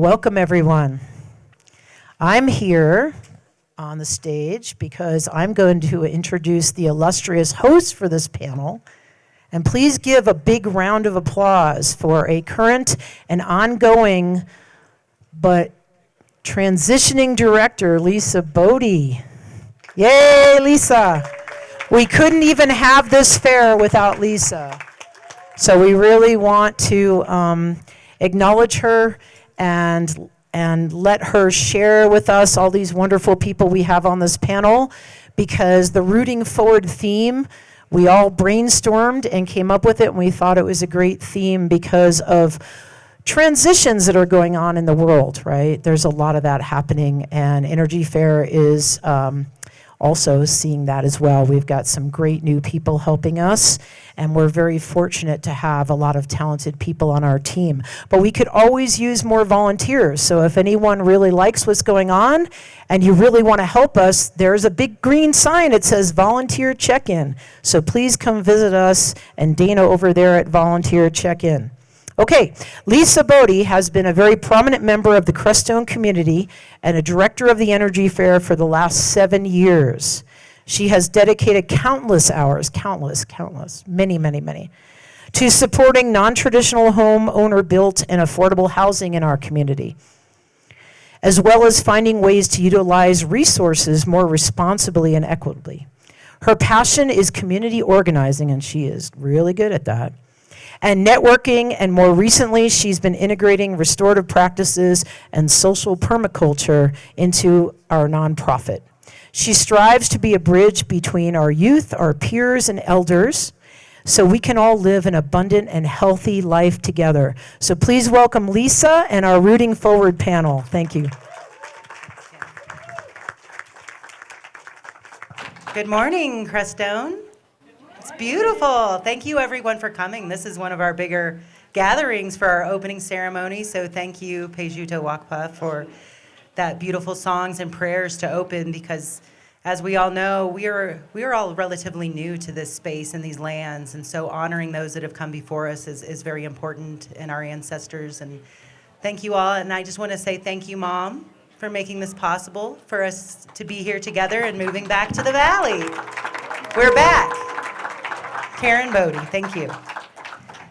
Welcome, everyone. I'm here on the stage because I'm going to introduce the illustrious host for this panel. And please give a big round of applause for a current and ongoing but transitioning director, Lisa Bodey. Yay, Lisa. We couldn't even have this fair without Lisa. So we really want to acknowledge her and let her share with us all these wonderful people we have on this panel, because the Rooting Forward theme, we all brainstormed and came up with it, and we thought it was a great theme because of transitions that are going on in the world, right? There's a lot of that happening, and Energy Fair is also seeing that as well. We've got some great new people helping us, and we're very fortunate to have a lot of talented people on our team. But we could always use more volunteers, so if anyone really likes what's going on and you really want to help us, there's a big green sign. It says Volunteer Check-In. So please come visit us, and Dana over there at Volunteer Check-In. Okay, Lisa Bodey has been a very prominent member of the Crestone community and a director of the Energy Fair for the last 7 years. She has dedicated countless hours, many, to supporting non-traditional home owner-built and affordable housing in our community, as well as finding ways to utilize resources more responsibly and equitably. Her passion is community organizing, and she is really good at that, and networking, and more recently, she's been integrating restorative practices and social permaculture into our nonprofit. She strives to be a bridge between our youth, our peers, and elders, so we can all live an abundant and healthy life together. So please welcome Lisa and our Rooting Forward panel. Thank you. Good morning, Crestone. It's beautiful. Thank you, everyone, for coming. This is one of our bigger gatherings for our opening ceremony, so thank you, Pejuta Wakpa, for that beautiful songs and prayers to open, because as we all know, we are all relatively new to this space and these lands, and so honoring those that have come before us is very important, and our ancestors. And thank you all, and I just want to say thank you, Mom, for making this possible for us to be here together and moving back to the Valley. We're back. Karen Bodey, thank you.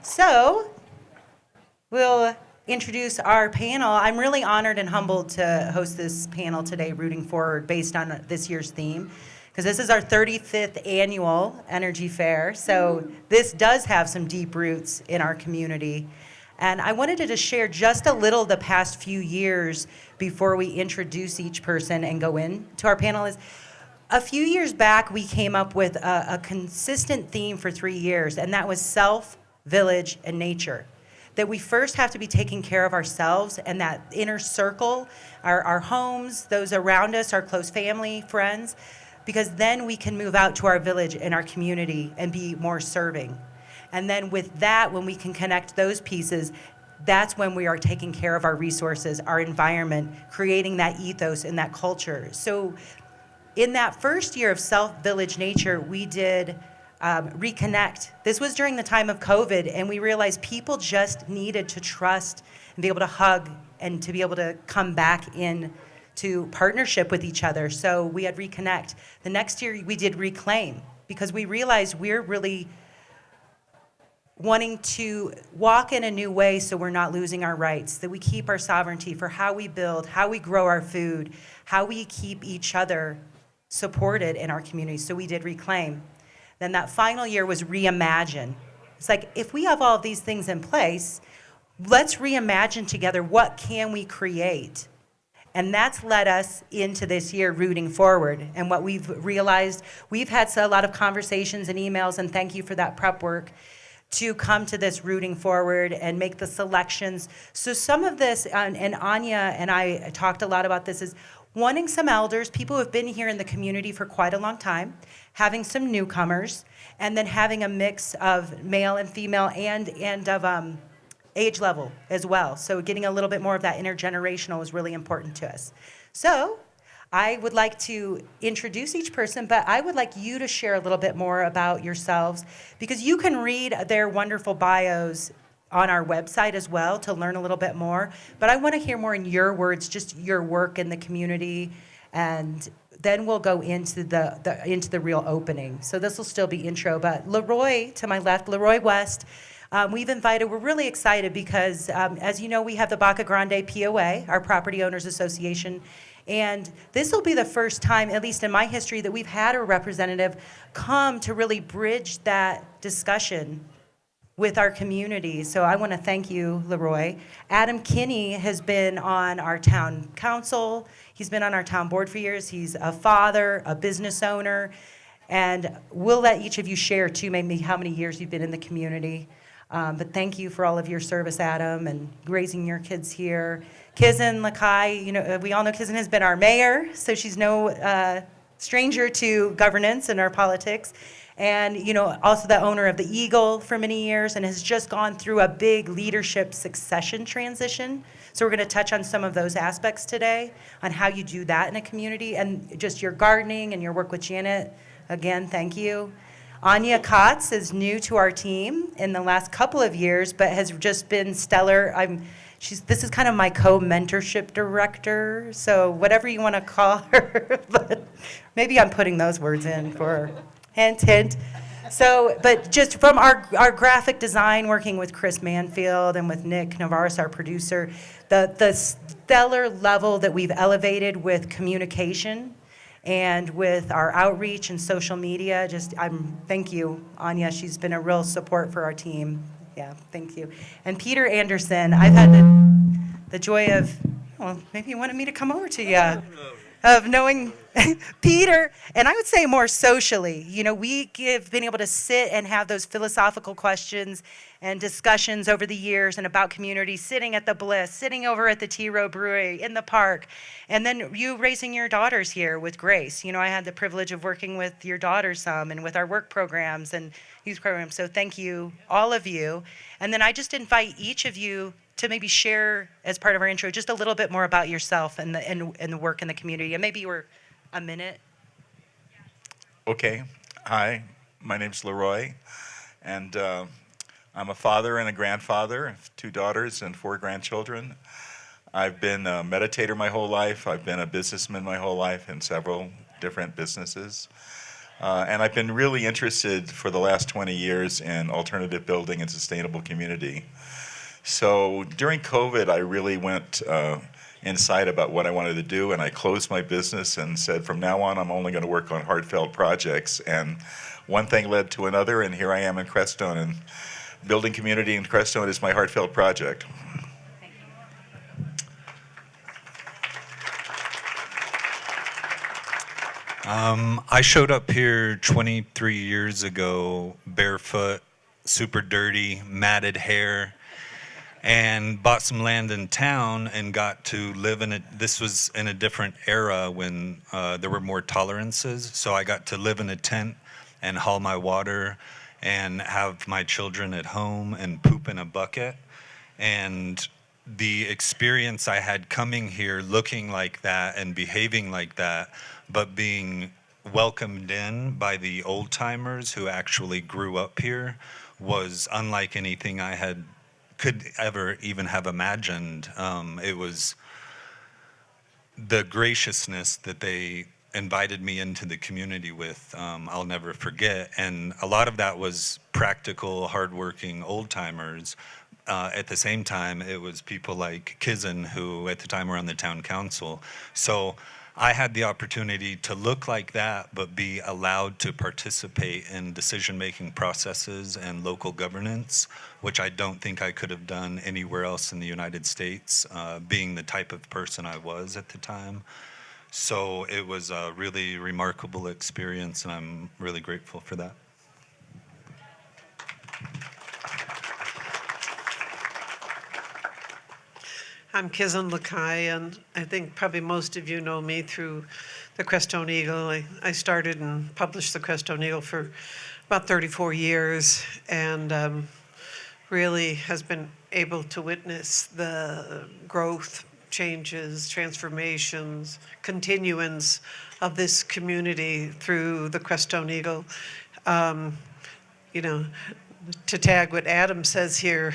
So, we'll introduce our panel. I'm really honored and humbled to host this panel today, Rooting Forward, based on this year's theme, because this is our 35th annual Energy Fair, so this does have some deep roots in our community. And I wanted to just share just a little the past few years before we introduce each person and go into our panelists. A few years back, we came up with a consistent theme for 3 years, and that was self, village, and nature. That we first have to be taking care of ourselves and that inner circle, our homes, those around us, our close family, friends, because then we can move out to our village and our community and be more serving. And then with that, when we can connect those pieces, that's when we are taking care of our resources, our environment, creating that ethos and that culture. So in that first year of Self, Village, Nature, we did reconnect. This was during the time of COVID, and we realized people just needed to trust and be able to hug and to be able to come back in to partnership with each other. So we had reconnect. The next year, we did reclaim, because we realized we're really wanting to walk in a new way so we're not losing our rights, that we keep our sovereignty for how we build, how we grow our food, how we keep each other supported in our community. So we did reclaim. Then that final year was reimagine. It's like, if we have all of these things in place, let's reimagine together, what can we create? And that's led us into this year Rooting Forward. And what we've realized, we've had a lot of conversations and emails, and thank you for that prep work, to come to this Rooting Forward and make the selections. So some of this, and Anya and I talked a lot about this, is wanting some elders, people who have been here in the community for quite a long time, having some newcomers, and then having a mix of male and female and of age level as well. So getting a little bit more of that intergenerational is really important to us. So I would like to introduce each person, but I would like you to share a little bit more about yourselves, because you can read their wonderful bios on our website as well to learn a little bit more. But I want to hear more in your words, just your work in the community, and then we'll go into the real opening. So this will still be intro, but LeRoy to my left, LeRoy West. We're really excited because, as you know, we have the Baca Grande POA, our Property Owners Association, and this will be the first time, at least in my history, that we've had a representative come to really bridge that discussion with our community. So I want to thank you, LeRoy. Adam Kinney has been on our town council. He's been on our town board for years. He's a father, a business owner, and we'll let each of you share too, maybe how many years you've been in the community. But thank you for all of your service, Adam, and raising your kids here. Kizzen, Laki, we all know Kizzen has been our mayor, so she's no stranger to governance and our politics. And also the owner of the Eagle for many years, and has just gone through a big leadership succession transition. So we're going to touch on some of those aspects today, on how you do that in a community, and just your gardening and your work with Janet. Again, thank you. Anya Kaats is new to our team in the last couple of years, but has just been stellar. This is kind of my co-mentorship director, so whatever you want to call her, but maybe I'm putting those words in for her. Hint, hint. So, but just from our graphic design, working with Chris Manfield and with Nick Navarres, our producer, the stellar level that we've elevated with communication and with our outreach and social media, thank you, Anya. She's been a real support for our team. Yeah, thank you. And Peter Anderson, I've had the joy of, maybe you wanted me to come over to you. Of knowing Peter, and I would say more socially. We've been able to sit and have those philosophical questions and discussions over the years and about community, sitting at the Bliss, sitting over at the T Row Brewery, in the park, and then you raising your daughters here with Grace. I had the privilege of working with your daughters some and with our work programs and youth programs, so thank you, all of you. And then I just invite each of you to maybe share, as part of our intro, just a little bit more about yourself and the work in the community. And maybe you're a minute. Okay. Hi, my name's LeRoy, and I'm a father and a grandfather of 2 daughters and 4 grandchildren. I've been a meditator my whole life. I've been a businessman my whole life in several different businesses. And I've been really interested for the last 20 years in alternative building and sustainable community. So during COVID, I really went inside about what I wanted to do, and I closed my business and said, from now on, I'm only going to work on heartfelt projects. And one thing led to another, and here I am in Crestone, and building community in Crestone is my heartfelt project. I showed up here 23 years ago, barefoot, super dirty, matted hair, and bought some land in town and got to live in it. This was in a different era when there were more tolerances. So I got to live in a tent and haul my water and have my children at home and poop in a bucket. And the experience I had coming here looking like that and behaving like that, but being welcomed in by the old timers who actually grew up here, was unlike anything I could ever even have imagined. It was the graciousness that they invited me into the community with, I'll never forget. And a lot of that was practical, hardworking old timers. At the same time, it was people like Kizzen, who at the time were on the town council. So I had the opportunity to look like that, but be allowed to participate in decision-making processes and local governance, which I don't think I could have done anywhere else in the United States, being the type of person I was at the time. So it was a really remarkable experience, and I'm really grateful for that. I'm Kizzen Laki, and I think probably most of you know me through the Crestone Eagle. I started and published the Crestone Eagle for about 34 years, and really has been able to witness the growth, changes, transformations, continuance of this community through the Crestone Eagle. To tag what Adam says here,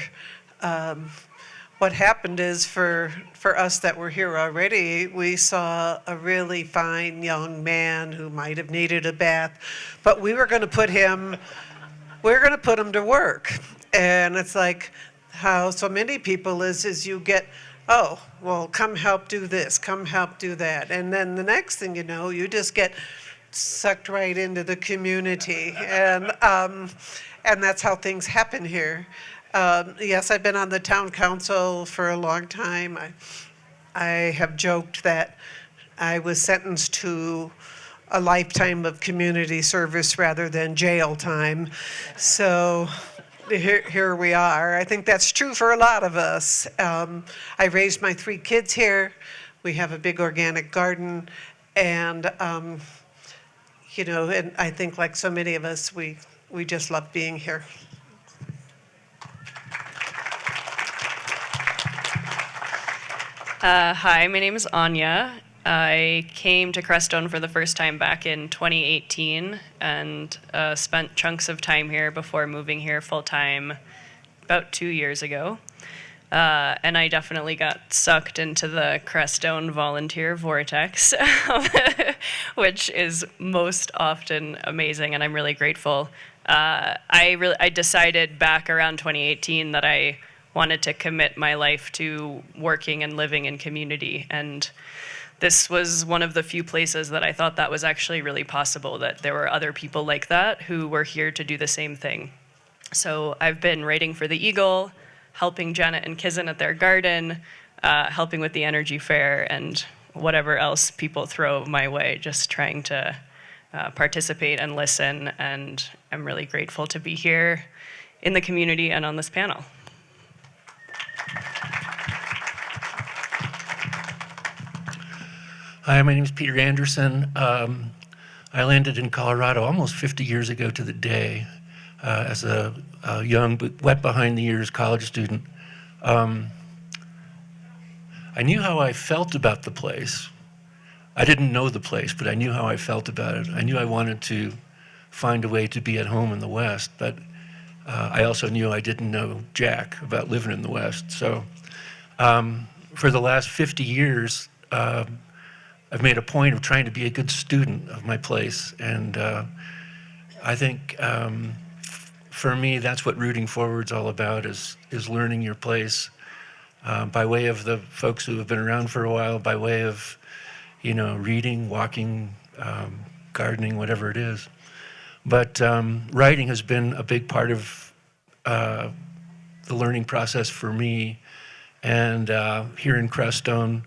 what happened is for us that were here already, we saw a really fine young man who might have needed a bath, but we were going to put him to work. And it's like how so many people is you get, oh, well, come help do this, come help do that. And then the next thing you know, you just get sucked right into the community. And that's how things happen here. Yes, I've been on the town council for a long time. I have joked that I was sentenced to a lifetime of community service rather than jail time. So here we are. I think that's true for a lot of us. I raised my 3 kids here. We have a big organic garden. And, and I think like so many of us, we just love being here. Hi, my name is Anya. I came to Crestone for the first time back in 2018 and spent chunks of time here before moving here full-time about 2 years ago. And I definitely got sucked into the Crestone volunteer vortex, which is most often amazing, and I'm really grateful. I decided back around 2018 that I wanted to commit my life to working and living in community, and this was one of the few places that I thought that was actually really possible, that there were other people like that who were here to do the same thing. So I've been writing for the Eagle, helping Janet and Kizzen at their garden, helping with the energy fair, and whatever else people throw my way, just trying to participate and listen, and I'm really grateful to be here in the community and on this panel. Hi, my name is Peter Anderson. I landed in Colorado almost 50 years ago to the day as a young but wet behind the ears college student. I knew how I felt about the place. I didn't know the place, but I knew how I felt about it. I knew I wanted to find a way to be at home in the West, but I also knew I didn't know jack about living in the West. So for the last 50 years, I've made a point of trying to be a good student of my place, and I think for me that's what Rooting Forward's all about, is learning your place by way of the folks who have been around for a while, by way of reading, walking, gardening, whatever it is. But writing has been a big part of the learning process for me, and here in Crestone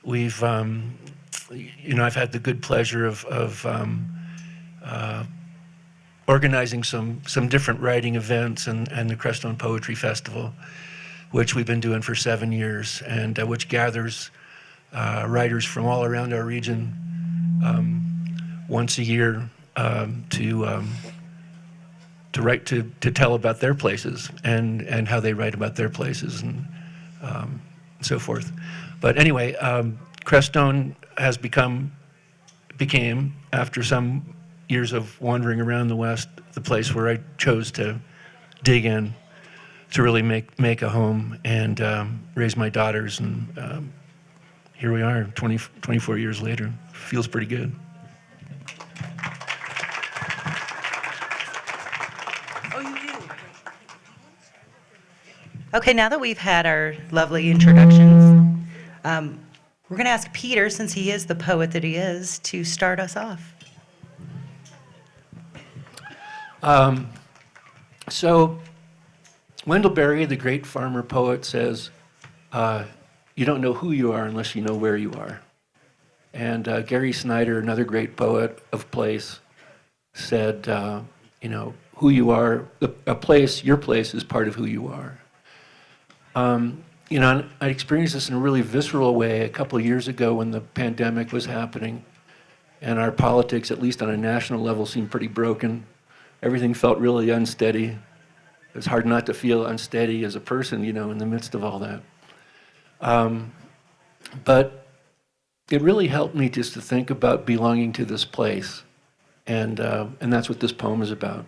we've I've had the good pleasure of organizing some different writing events and the Crestone Poetry Festival, which we've been doing for 7 years, and which gathers writers from all around our region once a year to write, to tell about their places and how they write about their places and so forth. But anyway, Crestone became, after some years of wandering around the West, the place where I chose to dig in to really make a home and raise my daughters. And here we are, 24 years later. Feels pretty good. Okay, now that we've had our lovely introductions, we're going to ask Peter, since he is the poet that he is, to start us off. So Wendell Berry, the great farmer poet, says, you don't know who you are unless you know where you are. And Gary Snyder, another great poet of place, said, who you are, your place is part of who you are. I experienced this in a really visceral way a couple of years ago when the pandemic was happening, and our politics, at least on a national level, seemed pretty broken. Everything felt really unsteady. It was hard not to feel unsteady as a person, in the midst of all that. But it really helped me just to think about belonging to this place, and that's what this poem is about.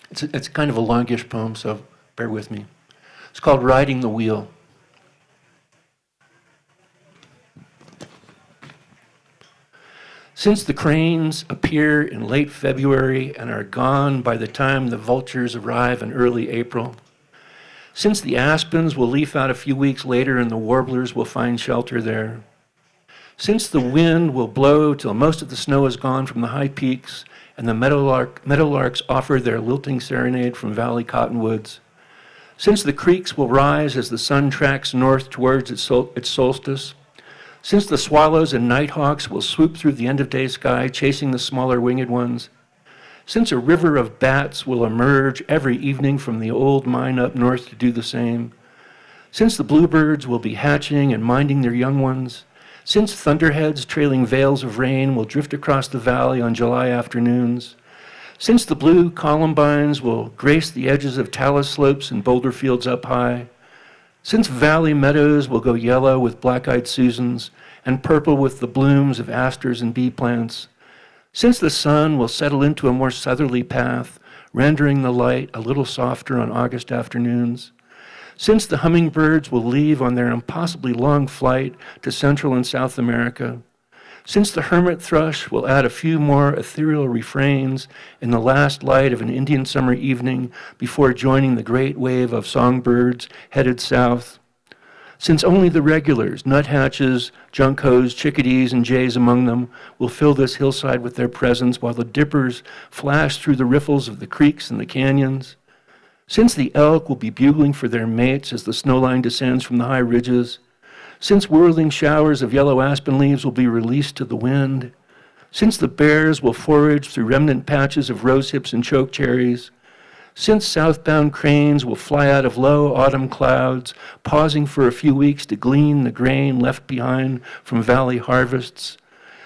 It's kind of a longish poem, so bear with me. It's called Riding the Wheel. Since the cranes appear in late February and are gone by the time the vultures arrive in early April, since the aspens will leaf out a few weeks later and the warblers will find shelter there, since the wind will blow till most of the snow is gone from the high peaks and the meadowlarks offer their lilting serenade from valley cottonwoods, since the creeks will rise as the sun tracks north towards its solstice, since the swallows and nighthawks will swoop through the end-of-day sky chasing the smaller winged ones, since a river of bats will emerge every evening from the old mine up north to do the same, since the bluebirds will be hatching and minding their young ones, since thunderheads trailing veils of rain will drift across the valley on July afternoons, since the blue columbines will grace the edges of talus slopes and boulder fields up high, since valley meadows will go yellow with black-eyed Susans and purple with the blooms of asters and bee plants, since the sun will settle into a more southerly path, rendering the light a little softer on August afternoons, since the hummingbirds will leave on their impossibly long flight to Central and South America, since the hermit thrush will add a few more ethereal refrains in the last light of an Indian summer evening before joining the great wave of songbirds headed south, since only the regulars, nuthatches, juncos, chickadees, and jays among them, will fill this hillside with their presence while the dippers flash through the riffles of the creeks and the canyons, since the elk will be bugling for their mates as the snowline descends from the high ridges, since whirling showers of yellow aspen leaves will be released to the wind, since the bears will forage through remnant patches of rosehips and chokecherries, since southbound cranes will fly out of low autumn clouds, pausing for a few weeks to glean the grain left behind from valley harvests,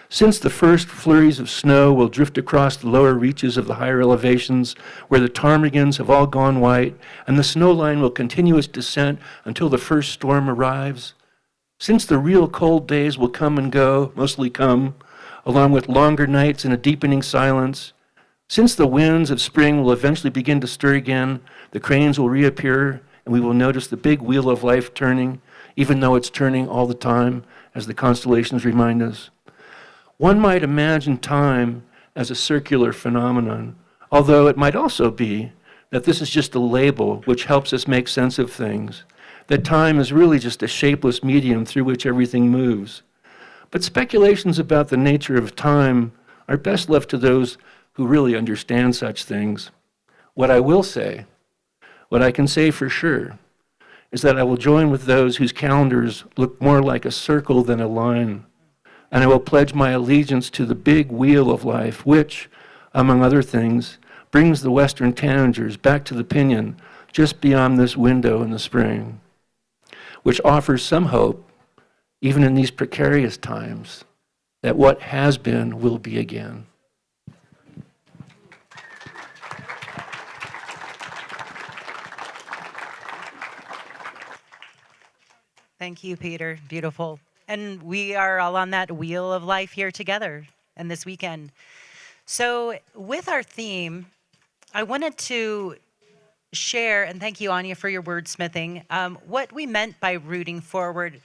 since the first flurries of snow will drift across the lower reaches of the higher elevations where the ptarmigans have all gone white, and the snow line will continue its descent until the first storm arrives, since the real cold days will come and go, mostly come, along with longer nights and a deepening silence, since the winds of spring will eventually begin to stir again, the cranes will reappear, and we will notice the big wheel of life turning, even though it's turning all the time, as the constellations remind us. One might imagine time as a circular phenomenon, although it might also be that this is just a label which helps us make sense of things, that time is really just a shapeless medium through which everything moves. But speculations about the nature of time are best left to those who really understand such things. What I will say, what I can say for sure, is that I will join with those whose calendars look more like a circle than a line, and I will pledge my allegiance to the big wheel of life, which, among other things, brings the western tanagers back to the Pinyon just beyond this window in the spring, which offers some hope, even in these precarious times, that what has been will be again. Thank you, Peter. Beautiful. And we are all on that wheel of life here together and this weekend. So with our theme, I wanted to share, and thank you, Anya, for your wordsmithing, what we meant by rooting forward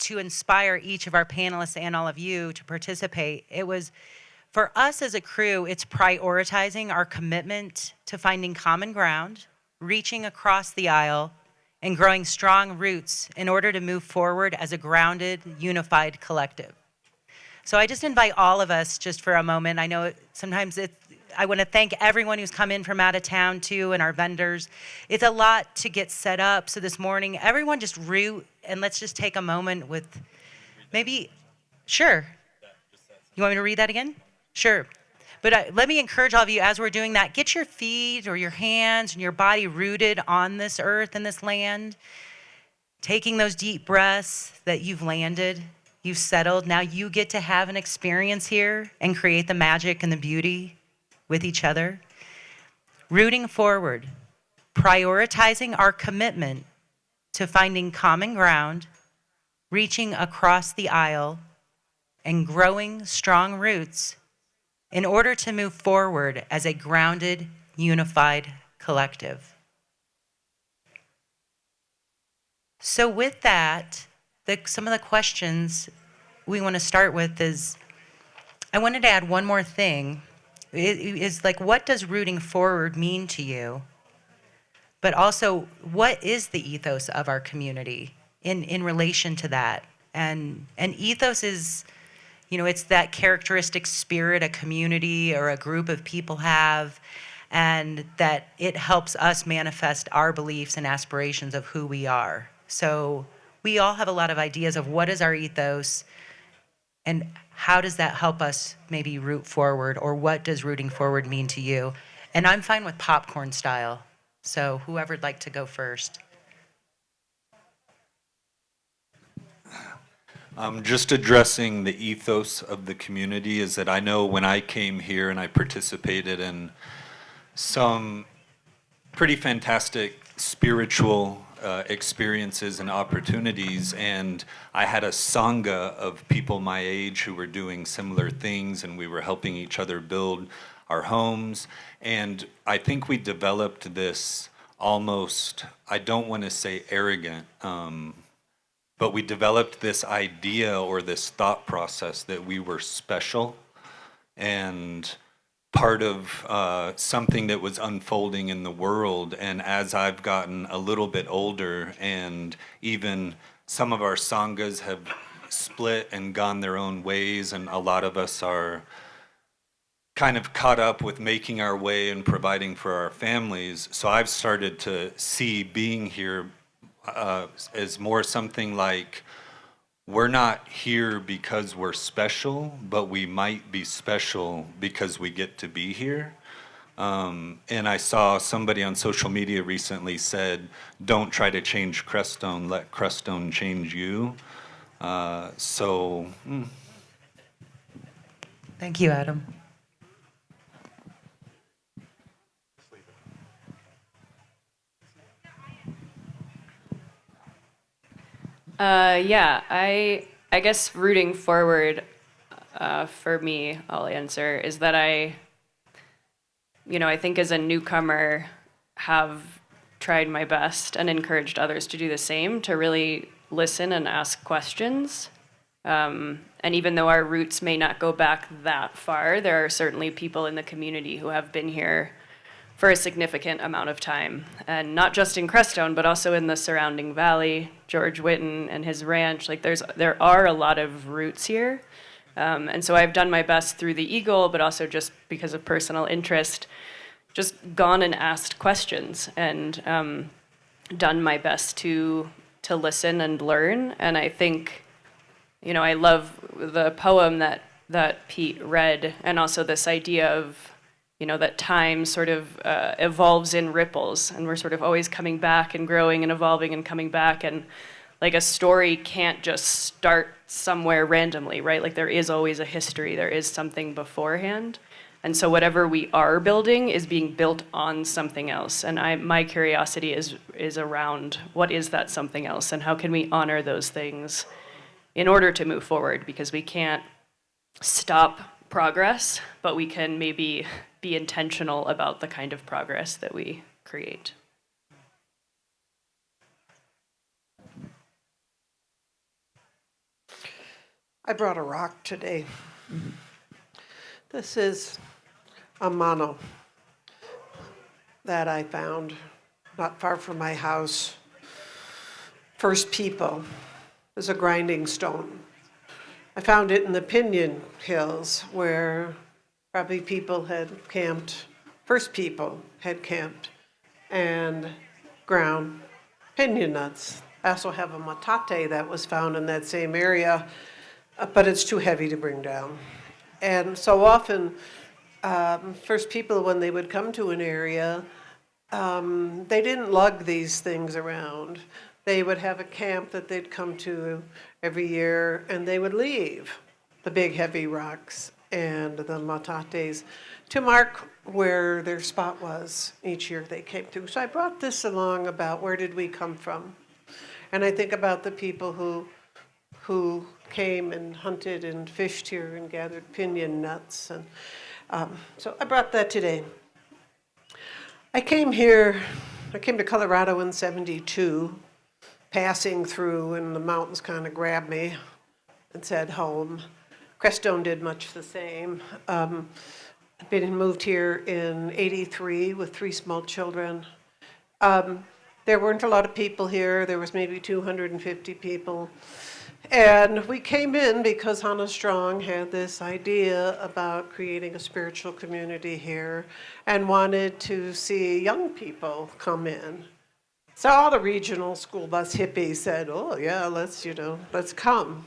to inspire each of our panelists and all of you to participate. It was, for us as a crew, it's prioritizing our commitment to finding common ground, reaching across the aisle, and growing strong roots in order to move forward as a grounded, unified collective. So I just invite all of us just for a moment. I know sometimes I want to thank everyone who's come in from out of town too, and our vendors. It's a lot to get set up. So this morning, everyone just root, and let's just take a moment with sure. You want me to read that again? Sure. But let me encourage all of you, as we're doing that, get your feet or your hands and your body rooted on this earth and this land, taking those deep breaths that you've landed, you've settled. Now you get to have an experience here and create the magic and the beauty with each other. Rooting forward, prioritizing our commitment to finding common ground, reaching across the aisle, and growing strong roots in order to move forward as a grounded, unified collective. So with that, some of the questions we want to start with is, I wanted to add one more thing. It is like, what does rooting forward mean to you? But also, what is the ethos of our community in relation to that? And ethos is, it's that characteristic spirit a community or a group of people have, and that it helps us manifest our beliefs and aspirations of who we are. So we all have a lot of ideas of what is our ethos and how does that help us maybe root forward, or what does rooting forward mean to you? And I'm fine with popcorn style. So whoever'd like to go first. Just addressing the ethos of the community is that I know when I came here and I participated in some pretty fantastic spiritual experiences and opportunities, and I had a sangha of people my age who were doing similar things, and we were helping each other build our homes. And I think we developed this almost, I don't want to say arrogant, but we developed this idea or this thought process that we were special and part of something that was unfolding in the world. And as I've gotten a little bit older, and even some of our sanghas have split and gone their own ways, and a lot of us are kind of caught up with making our way and providing for our families. So I've started to see being here as more something like, we're not here because we're special, but we might be special because we get to be here. And I saw somebody on social media recently said, don't try to change Crestone, let Crestone change you. Thank you, Adam. Yeah, I guess rooting forward for me, I'll answer, is that I think as a newcomer have tried my best and encouraged others to do the same, to really listen and ask questions. And even though our roots may not go back that far, there are certainly people in the community who have been here for a significant amount of time. And not just in Crestone, but also in the surrounding valley, George Whitten and his ranch. Like there are a lot of roots here. And so I've done my best through the Eagle, but also just because of personal interest, just gone and asked questions and done my best to listen and learn. And I think, I love the poem that Pete read, and also this idea of, that time sort of evolves in ripples, and we're sort of always coming back and growing and evolving and coming back. And like a story can't just start somewhere randomly, right? Like there is always a history, there is something beforehand. And so whatever we are building is being built on something else. And my curiosity is around what is that something else, and how can we honor those things in order to move forward? Because we can't stop progress, but we can maybe be intentional about the kind of progress that we create. I brought a rock today. This is a mano that I found not far from my house. First People is a grinding stone. I found it in the Pinyon Hills, where probably people had camped, first people had camped and ground pinyon nuts. I also have a matate that was found in that same area, but it's too heavy to bring down. And so often, first people, when they would come to an area, they didn't lug these things around. They would have a camp that they'd come to every year, and they would leave the big heavy rocks and the matates to mark where their spot was each year they came through. So I brought this along about where did we come from. And I think about the people who came and hunted and fished here and gathered pinyon nuts. And so I brought that today. I came to Colorado in '72, passing through, and the mountains kind of grabbed me and said home. Crestone did much the same. I'd been moved here in '83 with 3 small children. There weren't a lot of people here. There was maybe 250 people. And we came in because Hannah Strong had this idea about creating a spiritual community here and wanted to see young people come in. So all the regional school bus hippies said, oh yeah, let's come.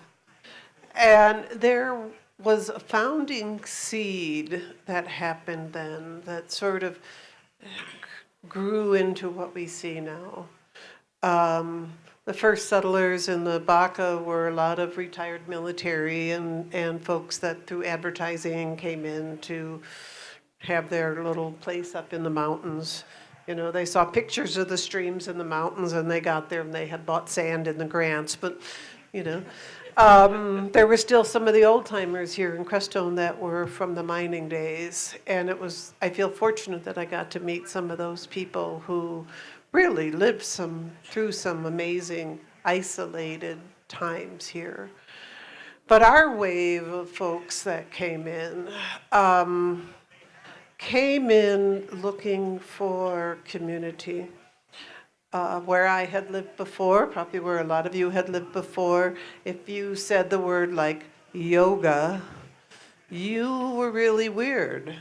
And there was a founding seed that happened then that sort of grew into what we see now. The first settlers in the Baca were a lot of retired military and folks that through advertising came in to have their little place up in the mountains. You know, they saw pictures of the streams in the mountains and they got there and they had bought sand in the grants, but, you know. There were still some of the old timers here in Crestone that were from the mining days. And I feel fortunate that I got to meet some of those people who really lived through some amazing isolated times here. But our wave of folks that came in looking for community. Where I had lived before, probably where a lot of you had lived before, if you said the word like yoga, you were really weird.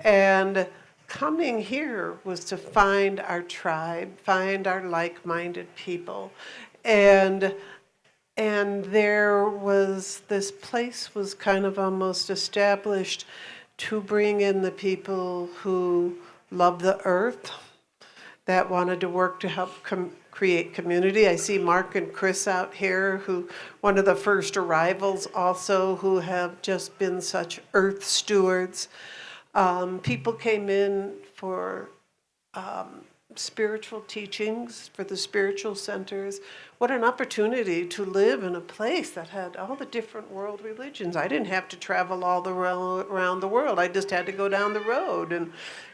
And coming here was to find our tribe, find our like-minded people. And this place was kind of almost established to bring in the people who love the earth, that wanted to work to help create community. I see Mark and Chris out here, who one of the first arrivals also, who have just been such earth stewards. People came in for spiritual teachings, for the spiritual centers. What an opportunity to live in a place that had all the different world religions. I didn't have to travel all around the world. I just had to go down the road, and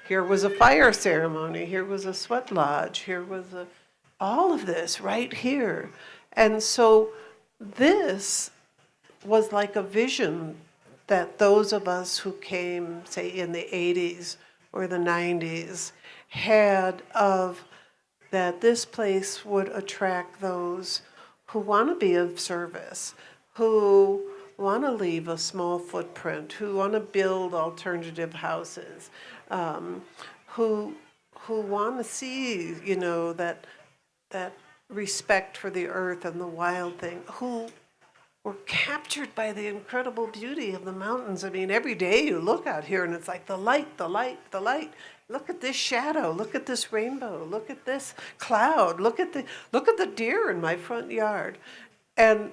here was a fire ceremony, here was a sweat lodge, here was all of this right here. And so this was like a vision that those of us who came, say, in the 80s or the 90s had of that this place would attract those who want to be of service, who want to leave a small footprint, who want to build alternative houses, who want to see, you know, that respect for the earth and the wild thing, who were captured by the incredible beauty of the mountains. I mean, every day you look out here and it's like the light, the light, the light. Look at this shadow, look at this rainbow, look at this cloud, look at the deer in my front yard. And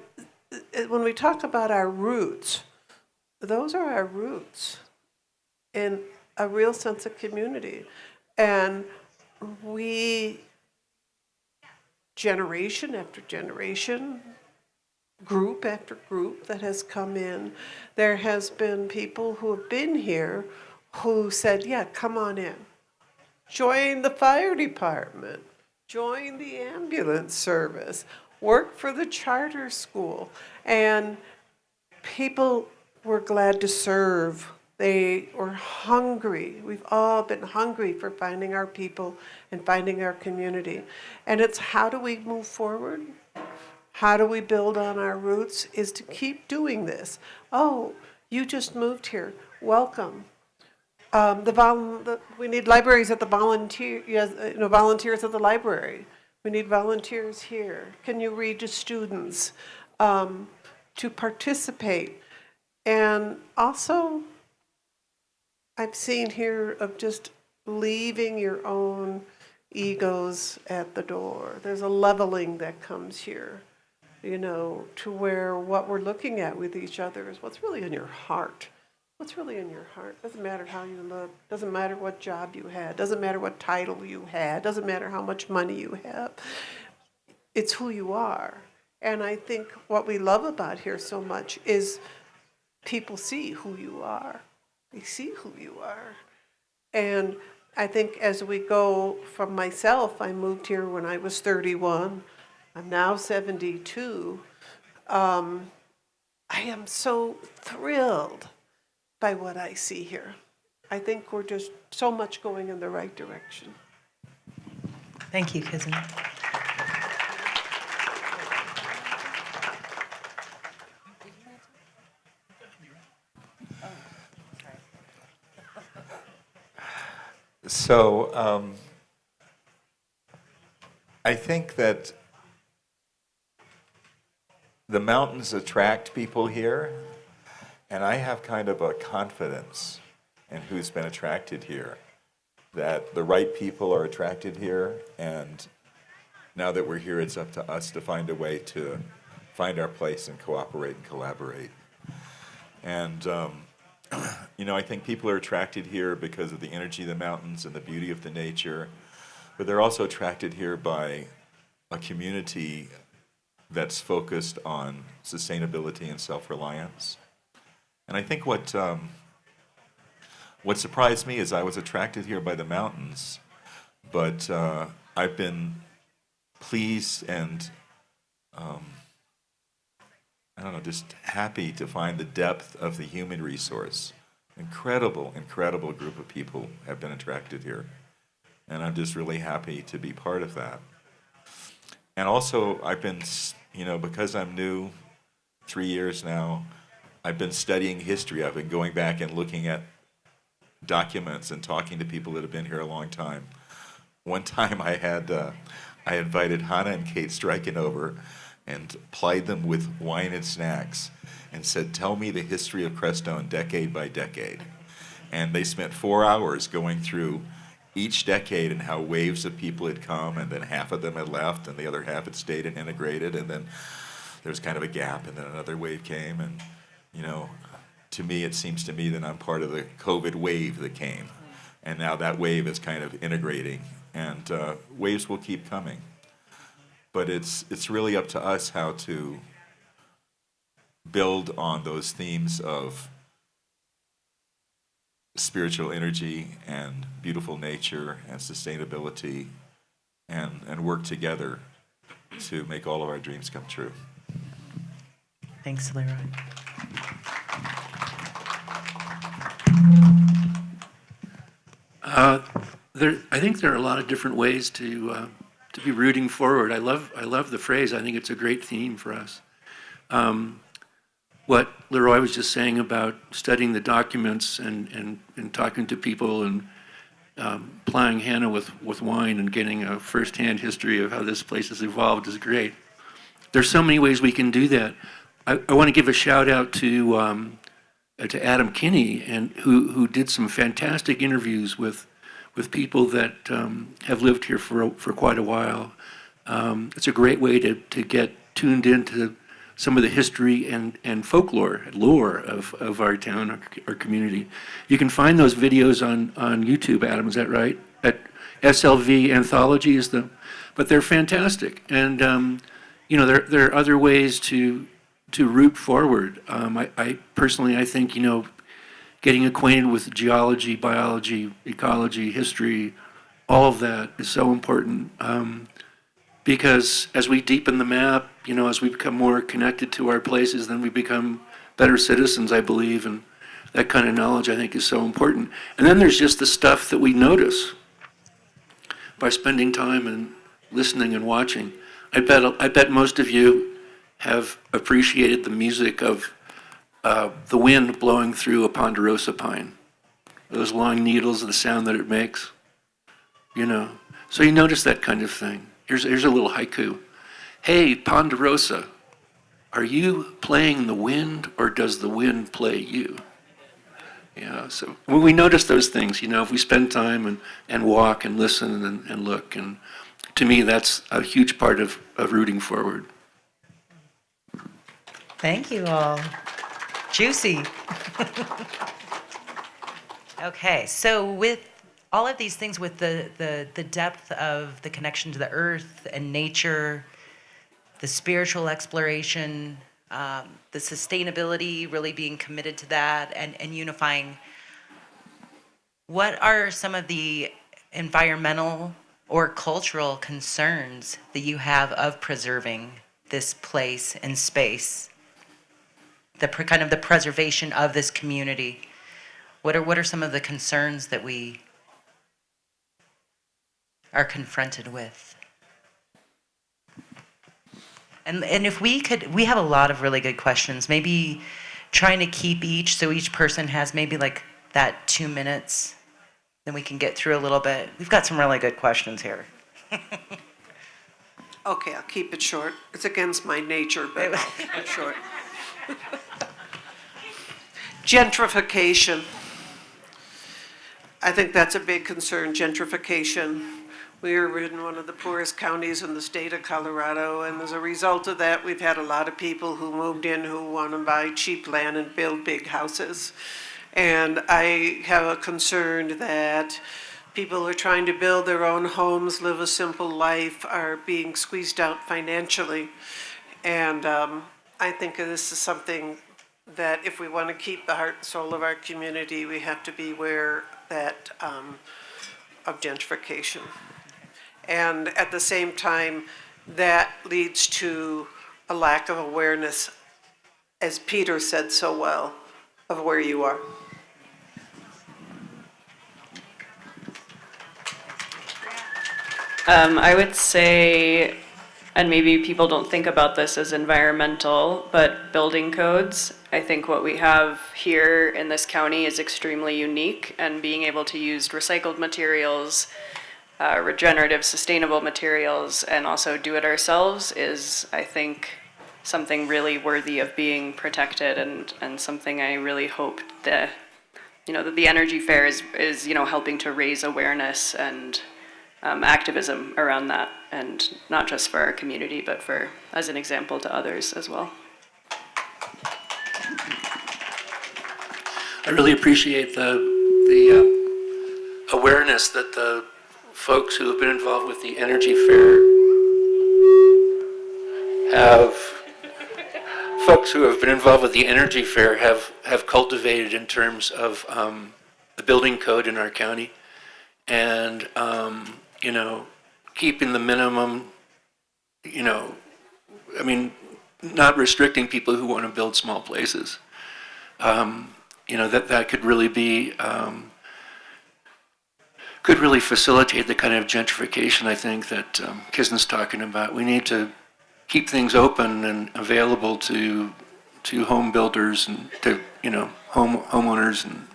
when we talk about our roots, those are our roots in a real sense of community. And we, generation after generation, group after group that has come in, there has been people who have been here who said, yeah, come on in. Join the fire department. Join the ambulance service. Work for the charter school. And people were glad to serve. They were hungry. We've all been hungry for finding our people and finding our community. And it's how do we move forward? How do we build on our roots is to keep doing this. Oh, you just moved here. Welcome. We need libraries at the volunteers at the library. We need volunteers here. Can you read to students to participate? And also, I've seen here of just leaving your own egos at the door. There's a leveling that comes here, you know, to where what we're looking at with each other is what's really in your heart. What's really in your heart? Doesn't matter how you look. Doesn't matter what job you had. Doesn't matter what title you had. Doesn't matter how much money you have. It's who you are. And I think what we love about here so much is people see who you are. They see who you are. And I think as we go from myself, I moved here when I was 31. I'm now 72. I am so thrilled by what I see here. I think we're just so much going in the right direction. Thank you, Kizzen. So I think that the mountains attract people here, and I have kind of a confidence in who's been attracted here, that the right people are attracted here, and now that we're here, it's up to us to find a way to find our place and cooperate and collaborate. And I think people are attracted here because of the energy of the mountains and the beauty of the nature, but they're also attracted here by a community that's focused on sustainability and self-reliance. And I think what surprised me is I was attracted here by the mountains, but I've been pleased and just happy to find the depth of the human resource. Incredible, incredible group of people have been attracted here. And I'm just really happy to be part of that. And also, I've been, because I'm new, 3 years now, I've been studying history. I've been going back and looking at documents and talking to people that have been here a long time. One time I invited Hannah and Kate Stryken over and plied them with wine and snacks and said, tell me the history of Crestone decade by decade. And they spent 4 hours going through each decade and how waves of people had come, and then half of them had left and the other half had stayed and integrated, and then there was kind of a gap, and then another wave came. And to me, it seems to me that I'm part of the COVID wave that came, and now that wave is kind of integrating, and waves will keep coming. But it's really up to us how to build on those themes of spiritual energy and beautiful nature and sustainability, and work together to make all of our dreams come true. Thanks, LeRoy. I think there are a lot of different ways to be rooting forward. I love the phrase. I think it's a great theme for us. What LeRoy was just saying about studying the documents and talking to people and plying Hannah with wine and getting a firsthand history of how this place has evolved is great. There's so many ways we can do that. I want to give a shout out to Adam Kinney, and who did some fantastic interviews with people that have lived here for quite a while. It's a great way to get tuned into some of the history and folklore, lore of our town, our community. You can find those videos on YouTube, Adam, is that right? At SLV Anthology but they're fantastic. And, there are other ways to root forward. I personally think, getting acquainted with geology, biology, ecology, history, all of that is so important. Because as we deepen the map, as we become more connected to our places, then we become better citizens, I believe, and that kind of knowledge, I think, is so important. And then there's just the stuff that we notice by spending time and listening and watching. I bet most of you have appreciated the music of the wind blowing through a ponderosa pine. Those long needles and the sound that it makes, So you notice that kind of thing. Here's a little haiku. Hey, ponderosa, are you playing the wind, or does the wind play you? So when we notice those things, if we spend time and walk and listen and look, and to me, that's a huge part of rooting forward. Thank you all. Juicy. Okay, so with all of these things, with the depth of the connection to the earth and nature, the spiritual exploration, the sustainability, really being committed to that and unifying, what are some of the environmental or cultural concerns that you have of preserving this place and space, kind of the preservation of this community? What are some of the concerns that we are confronted with? And if we could, we have a lot of really good questions. Maybe trying to keep each, so each person has maybe like that 2 minutes, then we can get through a little bit. We've got some really good questions here. Okay, I'll keep it short. It's against my nature, but I'll keep it short. Gentrification. I think that's a big concern, gentrification. We're in one of the poorest counties in the state of Colorado, and as a result of that, we've had a lot of people who moved in who want to buy cheap land and build big houses. And I have a concern that people who are trying to build their own homes, live a simple life, are being squeezed out financially. And I think this is something that if we want to keep the heart and soul of our community, we have to be aware that of gentrification. And at the same time, that leads to a lack of awareness, as Peter said so well, of where you are. I would say, and maybe people don't think about this as environmental, but building codes. I think what we have here in this county is extremely unique, and being able to use recycled materials, regenerative, sustainable materials, and also do it ourselves is, I think, something really worthy of being protected, and something I really hope that, that the Energy Fair is helping to raise awareness and activism around that, and not just for our community, but for, as an example, to others as well. I really appreciate the awareness that the folks who have been involved with the Energy Fair have cultivated in terms of the building code in our county, and keeping the minimum, not restricting people who want to build small places. That could really be, could really facilitate the kind of gentrification I think that Kizzen's talking about. We need to keep things open and available to home builders and to, homeowners and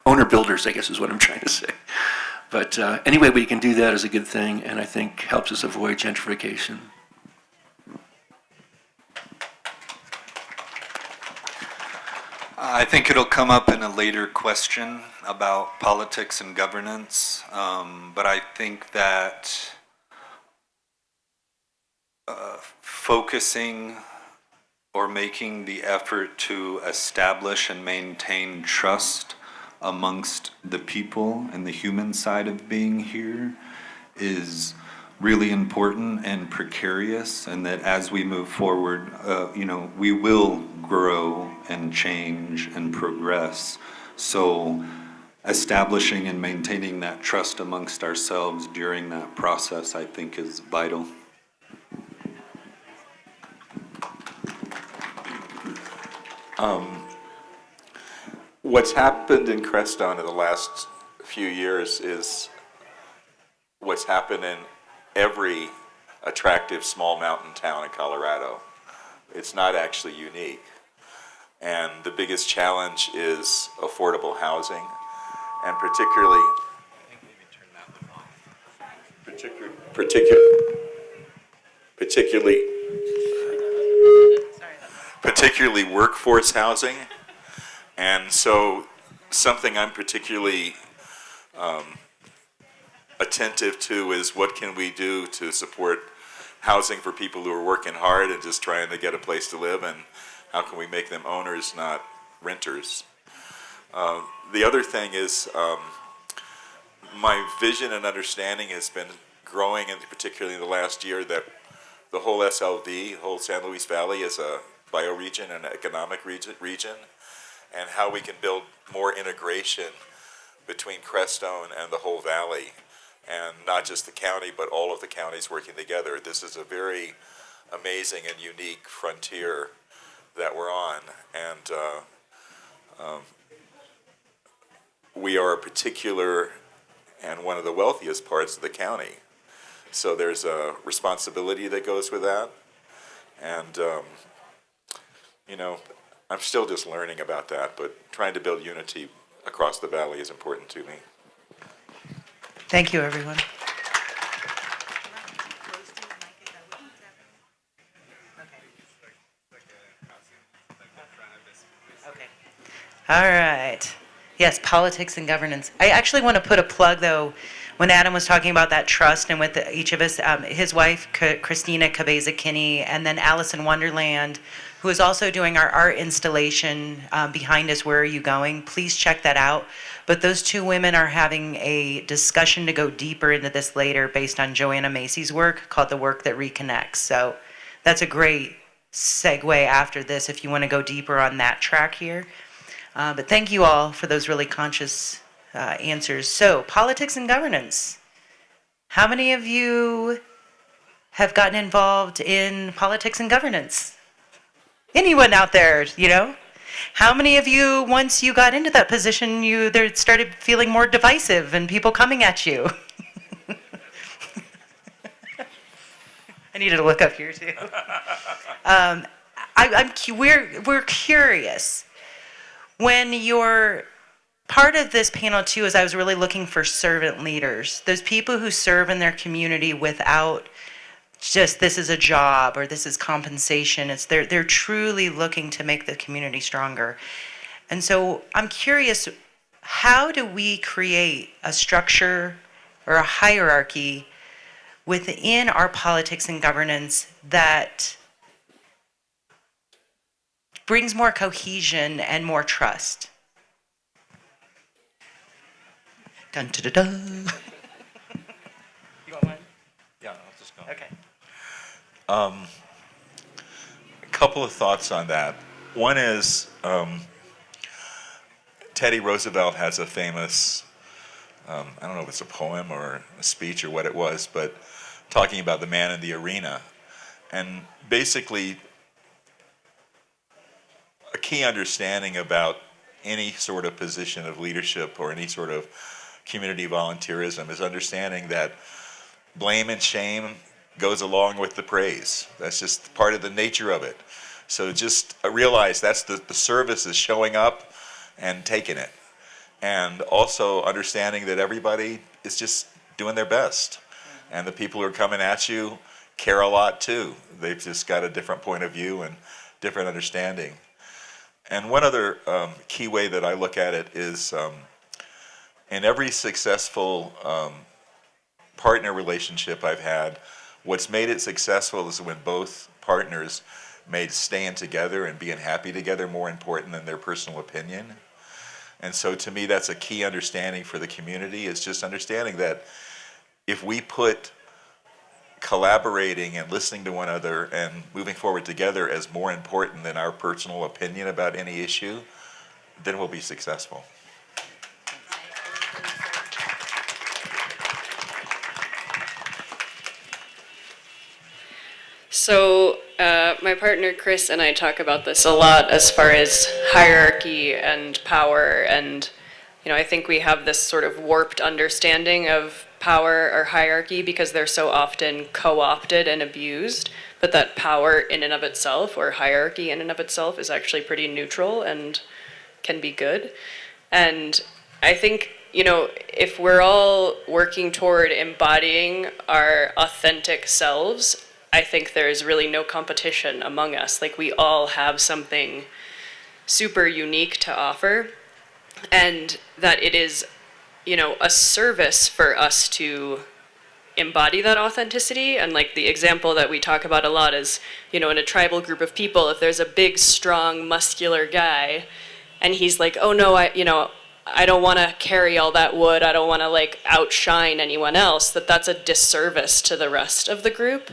owner builders, I guess is what I'm trying to say. But any way we can do that is a good thing, and I think helps us avoid gentrification. I think it'll come up in a later question about politics and governance, but I think that focusing or making the effort to establish and maintain trust amongst the people and the human side of being here is really important and precarious, and that as we move forward, we will grow and change and progress. So establishing and maintaining that trust amongst ourselves during that process, I think, is vital. What's happened in Crestone in the last few years is what's happened in every attractive small mountain town in Colorado. It's not actually unique. And the biggest challenge is affordable housing, and particularly workforce housing. And so something I'm particularly attentive to is what can we do to support housing for people who are working hard and just trying to get a place to live, and how can we make them owners, not renters. The other thing is my vision and understanding has been growing, and particularly in the last year, that the whole SLV, whole San Luis Valley, is a bioregion and an economic region, and how we can build more integration between Crestone and the whole valley, and not just the county, but all of the counties working together. This is a very amazing and unique frontier that we're on, and we are a particular and one of the wealthiest parts of the county. So there's a responsibility that goes with that, and you know, I'm still just learning about that, but trying to build unity across the valley is important to me. Thank you, everyone. Okay. All right. Yes, politics and governance. I actually want to put a plug, though, when Adam was talking about that trust and with each of us, his wife, Christina Cabeza Kinney, and then Alice in Wonderland, who is also doing our art installation behind us, Where Are You Going? Please check that out. But those two women are having a discussion to go deeper into this later based on Joanna Macy's work called The Work That Reconnects. So that's a great segue after this if you want to go deeper on that track here. But thank you all for those really conscious answers. So, politics and governance. How many of you have gotten involved in politics and governance? Anyone out there, you know? How many of you, once you got into that position, you there started feeling more divisive and people coming at you? I needed to look up here too. We're curious. When you're part of this panel too, is I was really looking for servant leaders, those people who serve in their community without just this is a job or this is compensation. It's they're truly looking to make the community stronger. And so I'm curious, how do we create a structure or a hierarchy within our politics and governance that brings more cohesion and more trust? Dun, dun, dun, dun. You want one? Yeah, I'll just go. Okay. A couple of thoughts on that. One is Teddy Roosevelt has a famous, I don't know if it's a poem or a speech or what it was, but talking about the man in the arena. And basically, a key understanding about any sort of position of leadership or any sort of community volunteerism is understanding that blame and shame goes along with the praise. That's just part of the nature of it. So just realize that's the service is showing up and taking it. And also understanding that everybody is just doing their best. And the people who are coming at you care a lot too. They've just got a different point of view and different understanding. And one other key way that I look at it is in every successful partner relationship I've had, what's made it successful is when both partners made staying together and being happy together more important than their personal opinion. And so to me, that's a key understanding for the community, is just understanding that if we put collaborating and listening to one another and moving forward together as more important than our personal opinion about any issue, then we'll be successful. So my partner Chris and I talk about this a lot as far as hierarchy and power, and I think we have this sort of warped understanding of power or hierarchy because they're so often co-opted and abused, but that power in and of itself or hierarchy in and of itself is actually pretty neutral and can be good. And I think, if we're all working toward embodying our authentic selves, I think there's really no competition among us. Like, we all have something super unique to offer, and that it is, a service for us to embody that authenticity. And like the example that we talk about a lot is, in a tribal group of people, if there's a big, strong, muscular guy, and he's like, oh no, I don't want to carry all that wood, I don't want to outshine anyone else, that's a disservice to the rest of the group.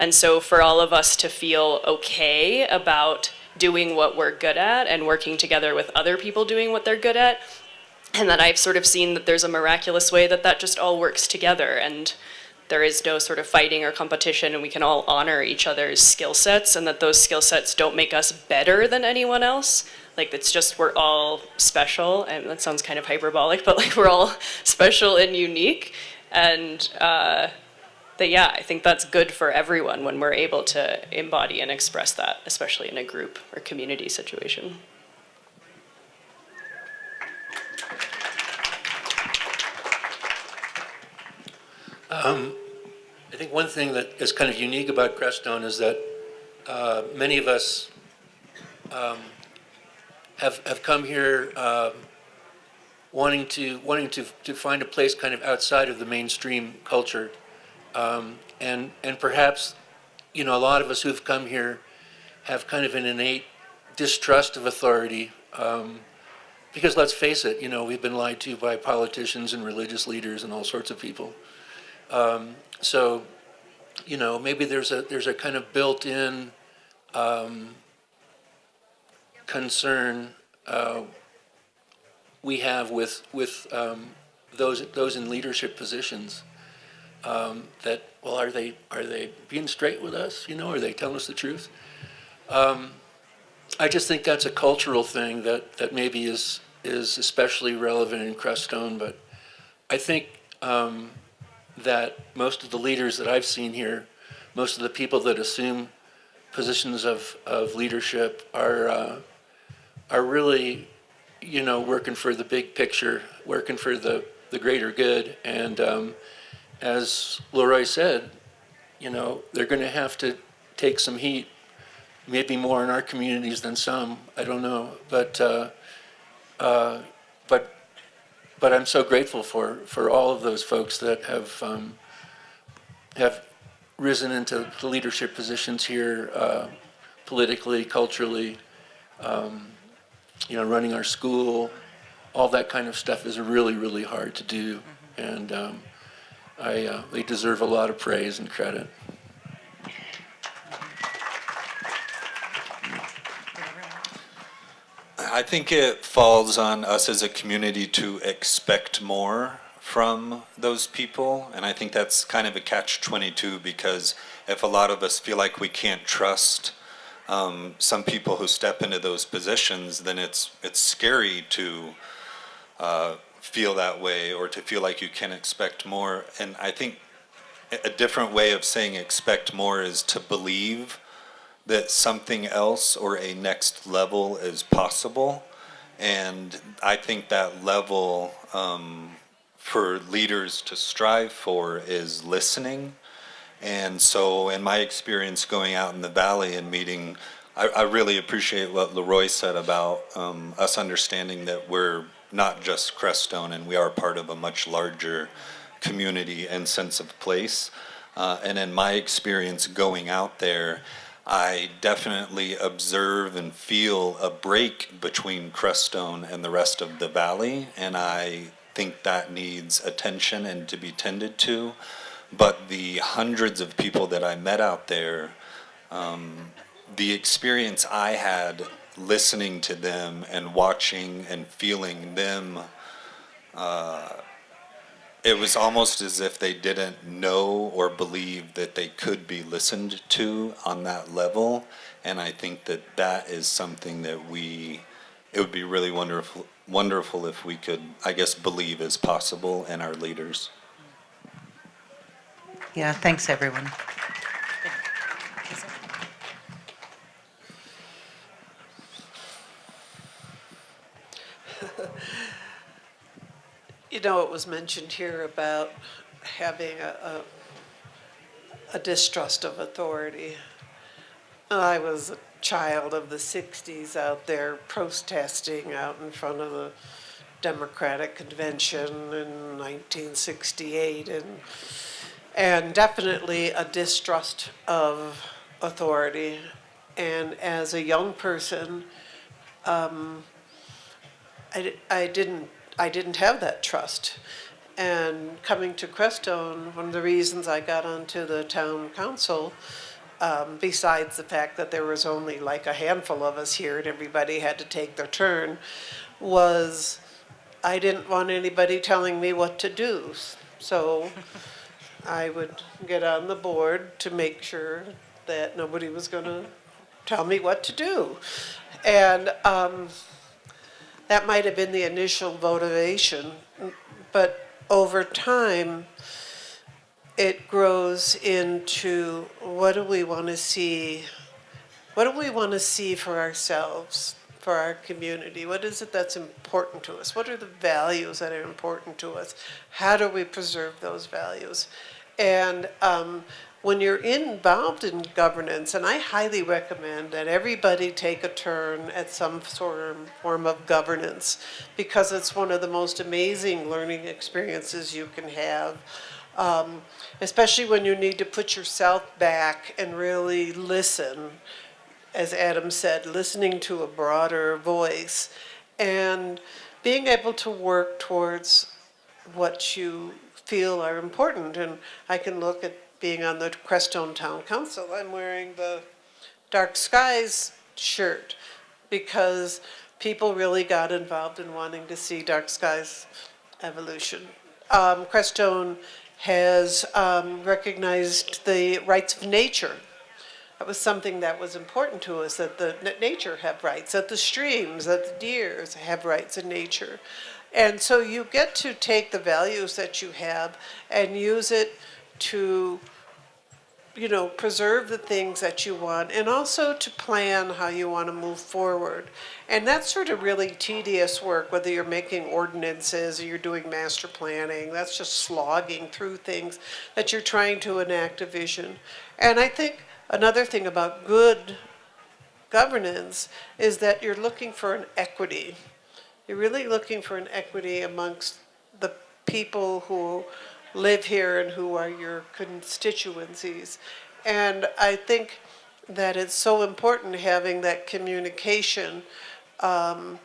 And so for all of us to feel okay about doing what we're good at and working together with other people doing what they're good at, And that I've sort of seen that there's a miraculous way that that just all works together, and there is no sort of fighting or competition, and we can all honor each other's skill sets, and that those skill sets don't make us better than anyone else. Like, it's just we're all special, and that sounds kind of hyperbolic, but like we're all special and unique. And yeah, I think that's good for everyone when we're able to embody and express that, especially in a group or community situation. I think one thing that is kind of unique about Crestone is that many of us have come here wanting to find a place kind of outside of the mainstream culture, and perhaps, you know, a lot of us who've come here have kind of an innate distrust of authority, because let's face it, you know, we've been lied to by politicians and religious leaders and all sorts of people. So, you know, maybe there's a kind of built-in concern we have with those in leadership positions, that, well, are they being straight with us? You know, are they telling us the truth? I just think that's a cultural thing that maybe is especially relevant in Crestone, but I think that most of the leaders that I've seen here, most of the people that assume positions of leadership are really, you know, working for the big picture, working for the greater good. And as LeRoy said, you know, they're going to have to take some heat, maybe more in our communities than some, I don't know. But I'm so grateful for all of those folks that have risen into the leadership positions here, politically, culturally, you know, running our school. All that kind of stuff is really, really hard to do, and they deserve a lot of praise and credit. I think it falls on us as a community to expect more from those people, and I think that's kind of a catch-22, because if a lot of us feel like we can't trust some people who step into those positions, then it's scary to feel that way, or to feel like you can expect more. And I think a different way of saying expect more is to believe that something else or a next level is possible. And I think that level for leaders to strive for is listening. And so in my experience going out in the valley and meeting, I really appreciate what LeRoy said about us understanding that we're not just Crestone, and we are part of a much larger community and sense of place. And in my experience going out there, I definitely observe and feel a break between Crestone and the rest of the valley, and I think that needs attention and to be tended to. But the hundreds of people that I met out there, the experience I had listening to them and watching and feeling them, it was almost as if they didn't know or believe that they could be listened to on that level. And I think that that is something that it would be really wonderful if we could, I guess, believe is possible in our leaders. Yeah, thanks, everyone. You know, it was mentioned here about having a distrust of authority. I was a child of the 60s out there protesting out in front of the Democratic Convention in 1968, and definitely a distrust of authority. And as a young person, I didn't have that trust. And coming to Crestone, one of the reasons I got onto the town council, besides the fact that there was only like a handful of us here and everybody had to take their turn, was I didn't want anybody telling me what to do. So I would get on the board to make sure that nobody was going to tell me what to do. And that might have been the initial motivation, but over time, it grows into what do we want to see? What do we want to see for ourselves, for our community? What is it that's important to us? What are the values that are important to us? How do we preserve those values? And when you're involved in governance, and I highly recommend that everybody take a turn at some form of governance, because it's one of the most amazing learning experiences you can have. Especially when you need to put yourself back and really listen, as Adam said, listening to a broader voice and being able to work towards what you feel are important. And I can look at being on the Crestone Town Council. I'm wearing the Dark Skies shirt because people really got involved in wanting to see Dark Skies evolution. Crestone has recognized the rights of nature. That was something that was important to us, that the nature have rights, that the streams, that the deers have rights in nature. And so you get to take the values that you have and use it to, preserve the things that you want and also to plan how you want to move forward. And that's sort of really tedious work, whether you're making ordinances or you're doing master planning. That's just slogging through things that you're trying to enact a vision. And I think another thing about good governance is that you're looking for an equity. You're really looking for an equity amongst the people who live here and who are your constituencies. And I think that it's so important having that communication. And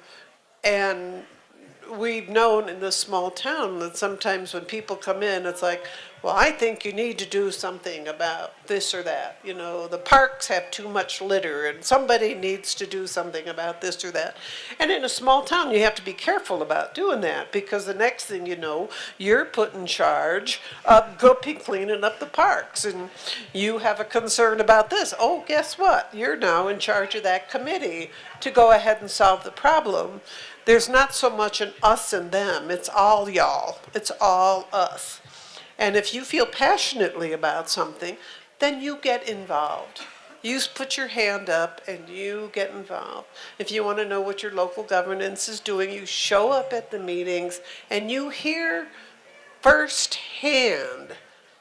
we've known in this small town that sometimes when people come in, it's like, well, I think you need to do something about this or that. The parks have too much litter and somebody needs to do something about this or that. And in a small town, you have to be careful about doing that because the next thing you know, you're put in charge of cleaning up the parks and you have a concern about this. Oh, guess what? You're now in charge of that committee to go ahead and solve the problem. There's not so much an us and them. It's all y'all. It's all us. And if you feel passionately about something, then you get involved. You put your hand up and you get involved. If you want to know what your local governance is doing, you show up at the meetings and you hear firsthand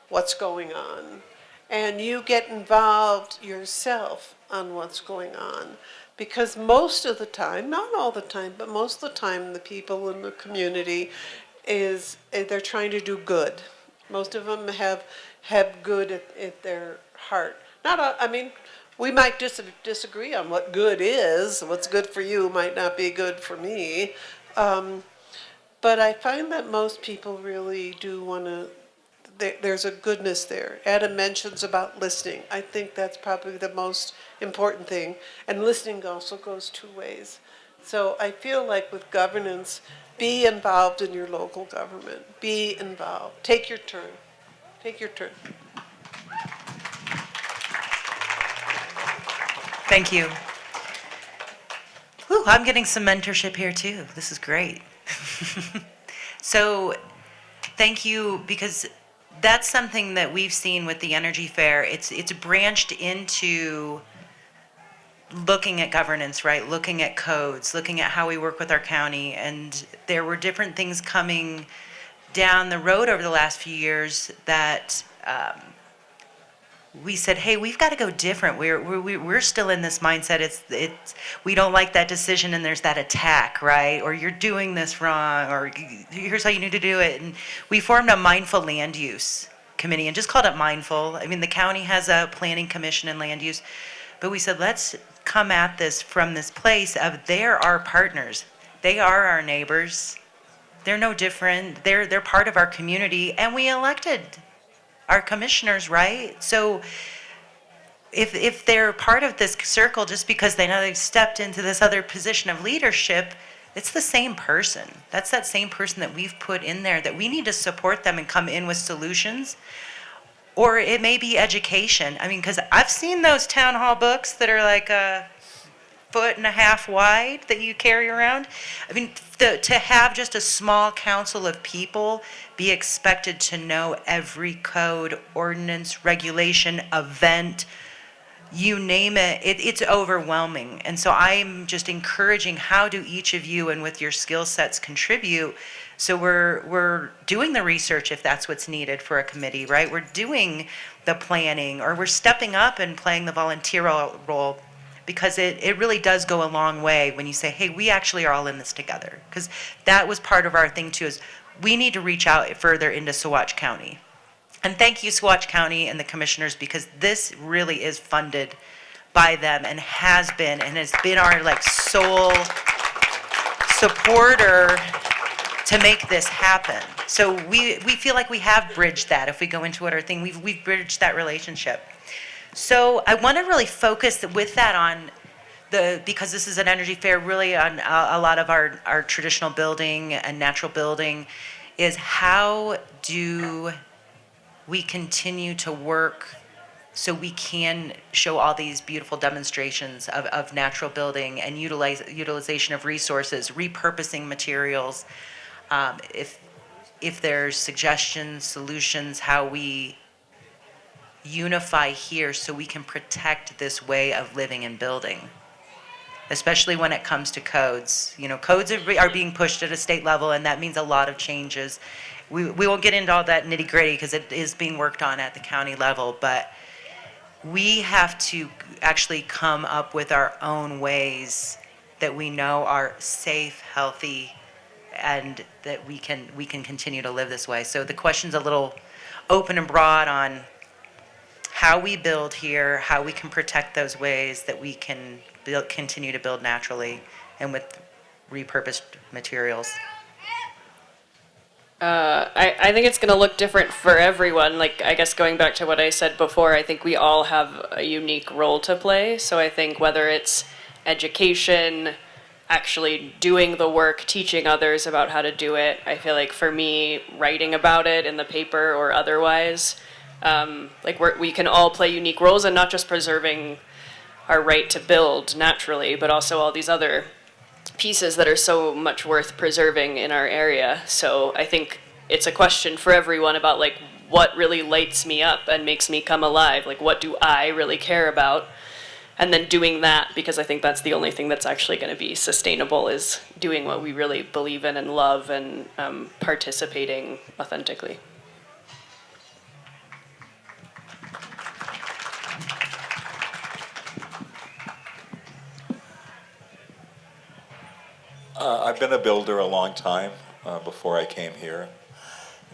what's going on. And you get involved yourself on what's going on. Because most of the time, not all the time, but most of the time, the people in the community they're trying to do good. Most of them have good at their heart. We might disagree on what good is. What's good for you might not be good for me. But I find that most people really do want to. There's a goodness there. Adam mentions about listening. I think that's probably the most important thing. And listening also goes two ways. So I feel like with governance, be involved in your local government. Be involved. Take your turn. Take your turn. Thank you. Whew, I'm getting some mentorship here too. This is great. So thank you, because that's something that we've seen with the Energy Fair. It's branched into looking at governance, right? Looking at codes, looking at how we work with our county. And there were different things coming down the road over the last few years that we said, hey, we've got to go different. We're still in this mindset. It's we don't like that decision, and there's that attack, right? Or you're doing this wrong, or here's how you need to do it. And we formed a mindful land use committee and just called it mindful. I mean, the county has a planning commission and land use, but we said let's come at this from this place of they're our partners, they are our neighbors, they're no different. They're part of our community, and we elected our commissioners, right? So if they're part of this circle just because they know they've stepped into this other position of leadership, it's the same person. That's that same person that we've put in there, that we need to support them and come in with solutions. Or it may be education. I mean, because I've seen those town hall books that are like a foot and a half wide that you carry around. I mean, to have just a small council of people be expected to know every code, ordinance, regulation, event, you name it, it's overwhelming. And so I'm just encouraging, how do each of you and with your skill sets contribute? So we're doing the research if that's what's needed for a committee, right? We're doing the planning, or we're stepping up and playing the volunteer role, because it really does go a long way when you say, hey, we actually are all in this together. Because that was part of our thing too, is we need to reach out further into Saguache County. And thank you, Saguache County and the commissioners, because this really is funded by them and has been our like sole supporter to make this happen. So we feel like we have bridged that. If we go into what our thing, we've bridged that relationship. So I want to really focus with that on because this is an energy fair, really on a lot of our traditional building and natural building, is how do we continue to work so we can show all these beautiful demonstrations of natural building and utilization of resources, repurposing materials. If there's suggestions, solutions, how we unify here so we can protect this way of living and building, especially when it comes to codes. You know, codes are being pushed at a state level, and that means a lot of changes. We won't get into all that nitty gritty because it is being worked on at the county level, but we have to actually come up with our own ways that we know are safe, healthy, and that we can continue to live this way. So the question's a little open and broad on how we build here, how we can protect those ways that we can continue to build naturally and with repurposed materials. I think it's going to look different for everyone. Like, I guess going back to what I said before, I think we all have a unique role to play. So I think whether it's education, actually doing the work, teaching others about how to do it, I feel like for me, writing about it in the paper or otherwise, we can all play unique roles, and not just preserving our right to build naturally, but also all these other pieces that are so much worth preserving in our area. So I think it's a question for everyone about like what really lights me up and makes me come alive. Like, what do I really care about? And then doing that, because I think that's the only thing that's actually going to be sustainable, is doing what we really believe in and love, and participating authentically. I've been a builder a long time before I came here,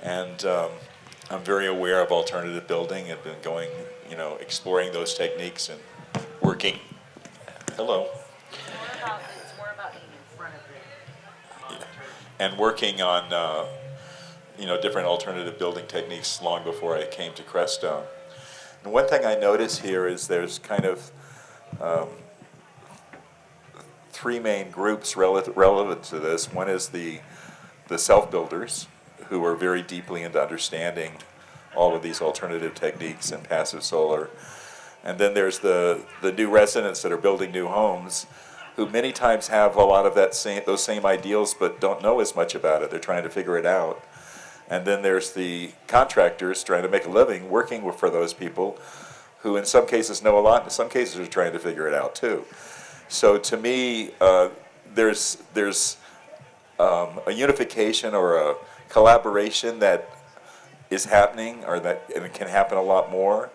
and I'm very aware of alternative building. I've been going, exploring those techniques and working. Hello. It's more about being in front of it. And working on, different alternative building techniques long before I came to Crestone. And one thing I notice here is there's kind of three main groups relevant to this. One is the self-builders, who are very deeply into understanding all of these alternative techniques and passive solar. And then there's the new residents that are building new homes, who many times have a lot of those same ideals but don't know as much about it. They're trying to figure it out. And then there's the contractors trying to make a living working for those people, who in some cases know a lot, in some cases are trying to figure it out too. So to me, there's a unification or a collaboration that is happening, and it can happen a lot more,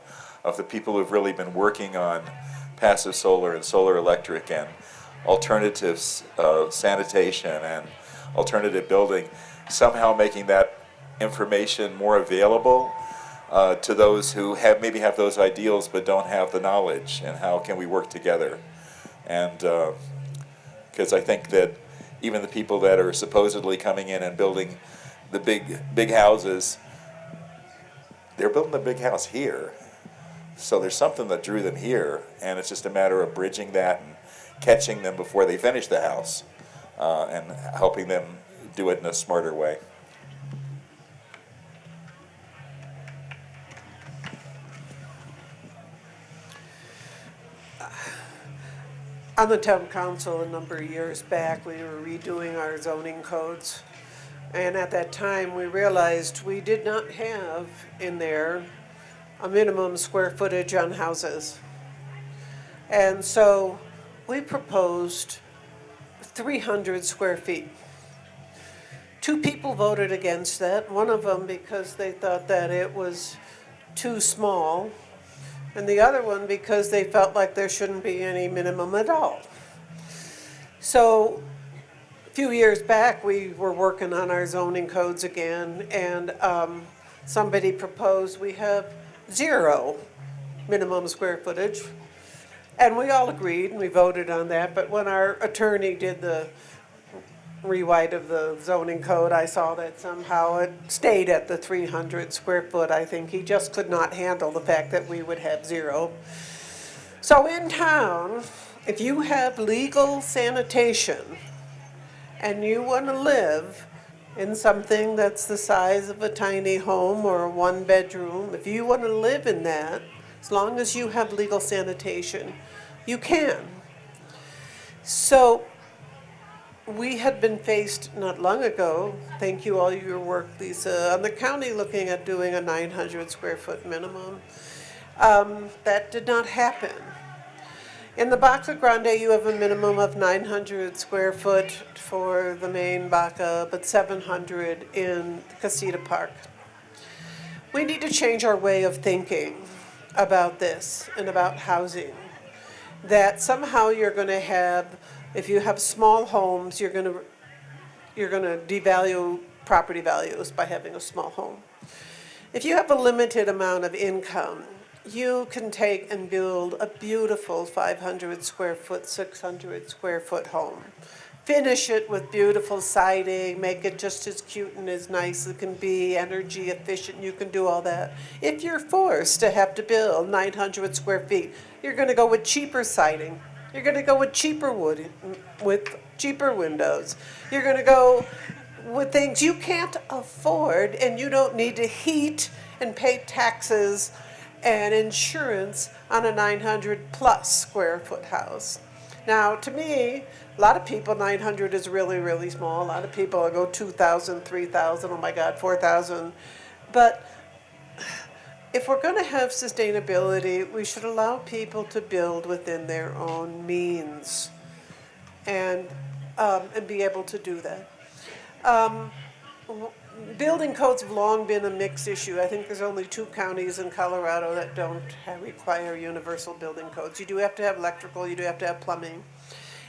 of the people who've really been working on passive solar and solar electric and alternative sanitation and alternative building, somehow making that information more available to those who maybe have those ideals but don't have the knowledge, and how can we work together. And because I think that even the people that are supposedly coming in and building the big houses, they're building the big house here. So there's something that drew them here, and it's just a matter of bridging that and catching them before they finish the house. and helping them do it in a smarter way. On the town council a number of years back, we were redoing our zoning codes. And at that time, we realized we did not have in there a minimum square footage on houses. And so we proposed 300 square feet. 2 people voted against that, one of them because they thought that it was too small, and the other one because they felt like there shouldn't be any minimum at all. So a few years back, we were working on our zoning codes again, and somebody proposed we have 0 minimum square footage. And we all agreed, and we voted on that, but when our attorney did the rewrite of the zoning code, I saw that somehow it stayed at the 300 square foot. I think he just could not handle the fact that we would have 0. So in town, if you have legal sanitation and you want to live in something that's the size of a tiny home or a 1-bedroom, if you want to live in that, as long as you have legal sanitation, you can. So we had been faced not long ago, thank you all your work, Lisa, on the county looking at doing a 900 square foot minimum. That did not happen. In the Baca Grande, you have a minimum of 900 square foot for the main Baca, but 700 in Casita Park. We need to change our way of thinking about this and about housing. That somehow you're going to have, if you have small homes, you're going to devalue property values by having a small home. If you have a limited amount of income, you can take and build a beautiful 500 square foot, 600 square foot home. Finish it with beautiful siding, make it just as cute and as nice as it can be, energy efficient, you can do all that. If you're forced to have to build 900 square feet, you're going to go with cheaper siding. You're going to go with cheaper wood, with cheaper windows. You're going to go with things you can't afford, and you don't need to heat and pay taxes and insurance on a 900 plus square foot house. Now, to me, a lot of people, 900 is really, really small. A lot of people go 2,000, 3,000, oh my God, 4,000. But if we're going to have sustainability, we should allow people to build within their own means and be able to do that. Building codes have long been a mixed issue. I think there's only 2 counties in Colorado that don't require universal building codes. You do have to have electrical, you do have to have plumbing.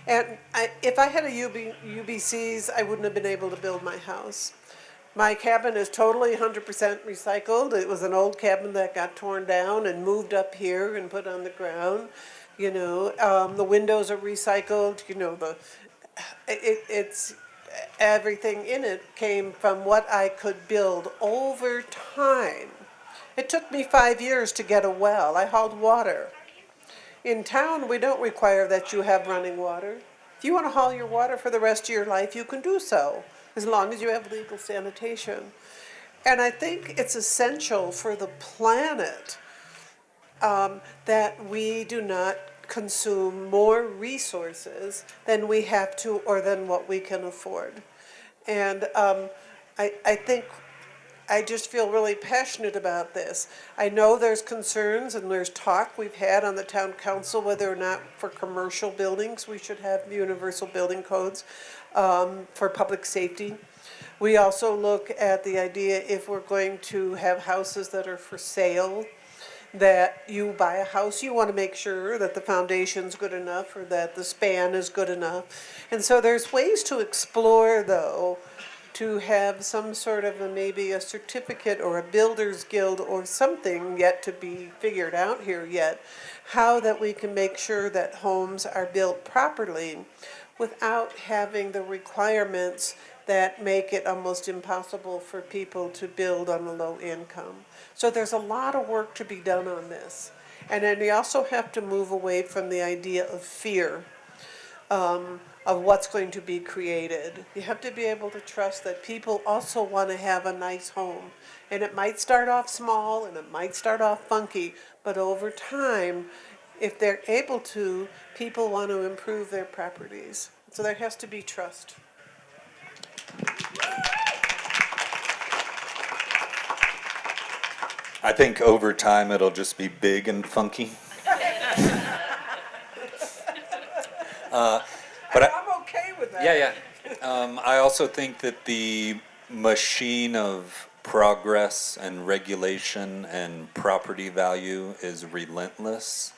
And if I had a UBCs, I wouldn't have been able to build my house. My cabin is totally 100% recycled. It was an old cabin that got torn down and moved up here and put on the ground. You know, the windows are recycled. You know, it's everything in it came from what I could build over time. It took me 5 years to get a well. I hauled water. In town, we don't require that you have running water. If you want to haul your water for the rest of your life, you can do so, as long as you have legal sanitation. And I think it's essential for the planet that we do not consume more resources than we have to or than what we can afford. And I think I just feel really passionate about this. I know there's concerns and there's talk we've had on the town council whether or not for commercial buildings we should have universal building codes for public safety. We also look at the idea if we're going to have houses that are for sale, that you buy a house, you want to make sure that the foundation's good enough or that the span is good enough. And so there's ways to explore, though, to have some sort of maybe a certificate or a builder's guild or something yet to be figured out here yet, how that we can make sure that homes are built properly without having the requirements that make it almost impossible for people to build on a low income. So there's a lot of work to be done on this. And then we also have to move away from the idea of fear. of what's going to be created. You have to be able to trust that people also want to have a nice home. And it might start off small and it might start off funky, but over time, if they're able to, people want to improve their properties. So there has to be trust. I think over time it'll just be big and funky. But I'm okay with that. yeah. I also think that the machine of progress and regulation and property value is relentless,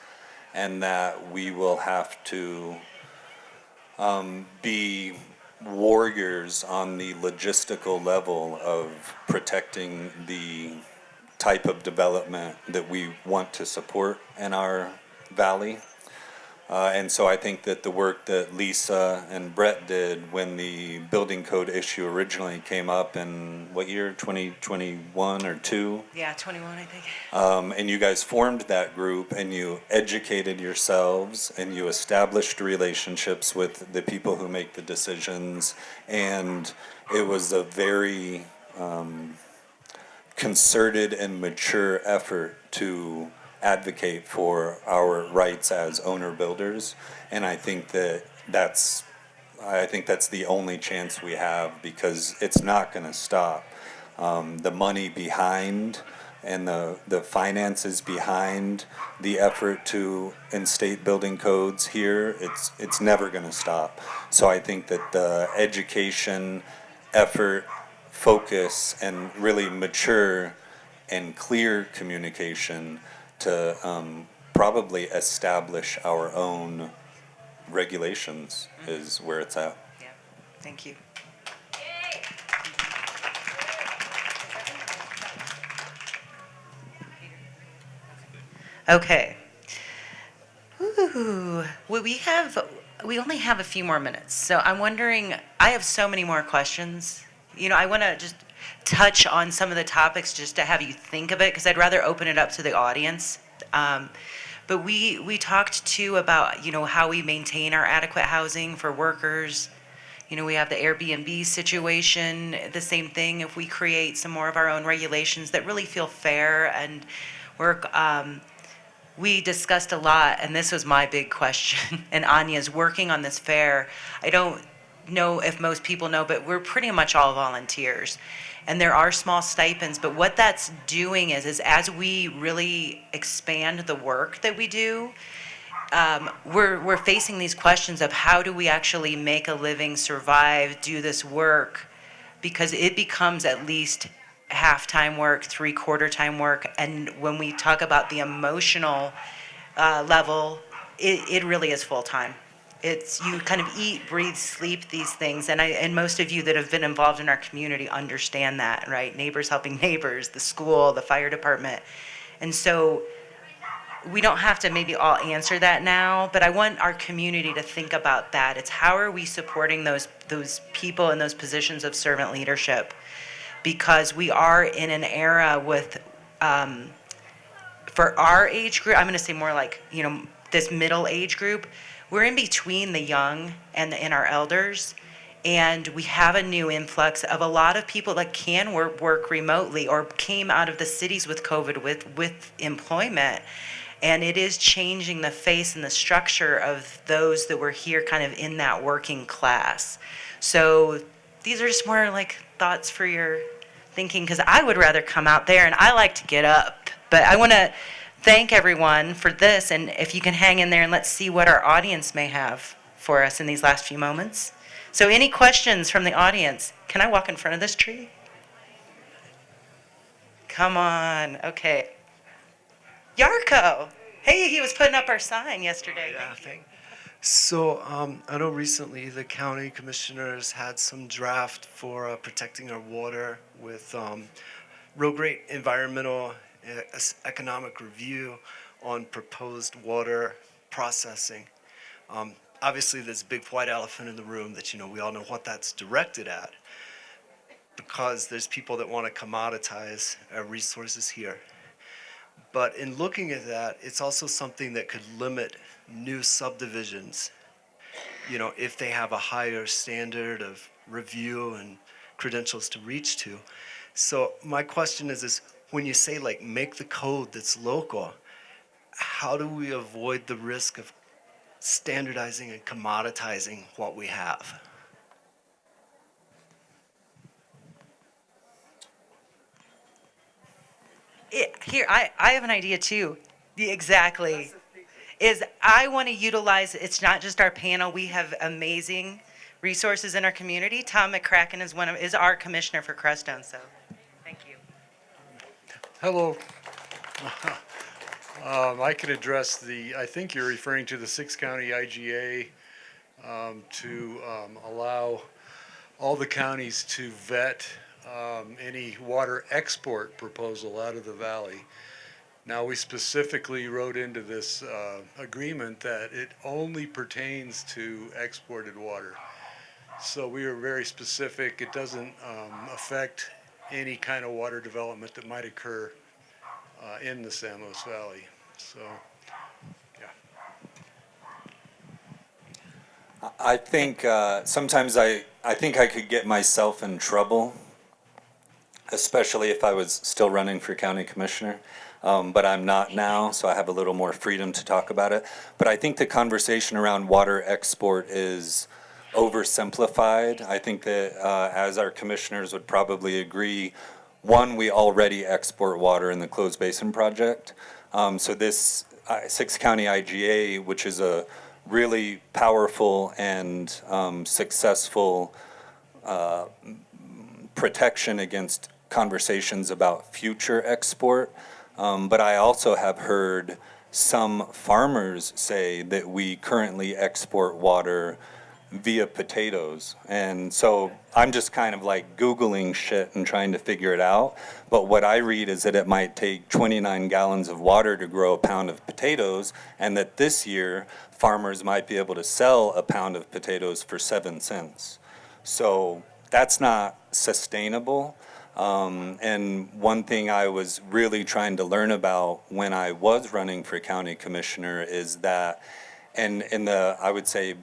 and that we will have to be warriors on the logistical level of protecting the type of development that we want to support in our valley. And so I think that the work that Lisa and Brett did when the building code issue originally came up in what year, 2021 or 2? Yeah, 21, I think. And you guys formed that group and you educated yourselves and you established relationships with the people who make the decisions. And it was a very concerted and mature effort to advocate for our rights as owner builders, and I think that's the only chance we have, because it's not going to stop. The money behind and the finances behind the effort to instate building codes here, it's never going to stop. So I think that the education, effort, focus, and really mature and clear communication to probably establish our own regulations is where it's at. Yeah, thank you. Okay. Ooh, well, we only have a few more minutes, so I'm wondering, I have so many more questions. I want to just touch on some of the topics just to have you think of it, because I'd rather open it up to the audience. But we talked too about, how we maintain our adequate housing for workers. We have the Airbnb situation, the same thing. If we create some more of our own regulations that really feel fair and work, we discussed a lot, and this was my big question, and Anya's working on this fair. I don't know if most people know, but we're pretty much all volunteers. And there are small stipends, but what that's doing is as we really expand the work that we do, we're facing these questions of how do we actually make a living, survive, do this work, because it becomes at least half-time work, three-quarter time work, and when we talk about the emotional level, it really is full-time. It's, you kind of eat, breathe, sleep these things, and most of you that have been involved in our community understand that, right? Neighbors helping neighbors, the school, the fire department. And so we don't have to maybe all answer that now, but I want our community to think about that. It's how are we supporting those people in those positions of servant leadership? Because we are in an era with, for our age group, I'm going to say more like, this middle age group, we're in between the young and our elders, and we have a new influx of a lot of people that can work remotely or came out of the cities with COVID with employment, and it is changing the face and the structure of those that were here kind of in that working class. So these are just more like thoughts for your thinking, because I would rather come out there, and I like to get up, but I want to thank everyone for this, and if you can hang in there and let's see what our audience may have for us in these last few moments. So any questions from the audience? Can I walk in front of this tree? Come on, okay. Yarko, hey, he was putting up our sign yesterday. Yeah, so I know recently the county commissioners had some draft for protecting our water with real great environmental economic review on proposed water processing. Obviously, there's a big white elephant in the room that, we all know what that's directed at, because there's people that want to commoditize our resources here. But in looking at that, it's also something that could limit new subdivisions if they have a higher standard of review and credentials to reach to. So my question is when you say like make the code that's local, how do we avoid the risk of standardizing and commoditizing what we have? Here, I have an idea too. Exactly. Is I want to utilize, it's not just our panel, we have amazing resources in our community. Tom McCracken is our commissioner for Crestone, so thank you. Hello. I could address I think you're referring to the 6-county IGA to allow all the counties to vet any water export proposal out of the valley. Now, we specifically wrote into this agreement that it only pertains to exported water. So we are very specific. It doesn't affect any kind of water development that might occur in the Samos Valley. So, yeah. I think sometimes I think I could get myself in trouble, especially if I was still running for county commissioner. But I'm not now, so I have a little more freedom to talk about it. But I think the conversation around water export is oversimplified. I think that as our commissioners would probably agree, one, we already export water in the Closed Basin project. So this 6-county IGA, which is a really powerful and successful protection against conversations about future export. But I also have heard some farmers say that we currently export water via potatoes. And so I'm just kind of like Googling shit and trying to figure it out. But what I read is that it might take 29 gallons of water to grow a pound of potatoes, and that this year farmers might be able to sell a pound of potatoes for 7 cents. So that's not sustainable. And one thing I was really trying to learn about when I was running for county commissioner is that, and in the, I would say,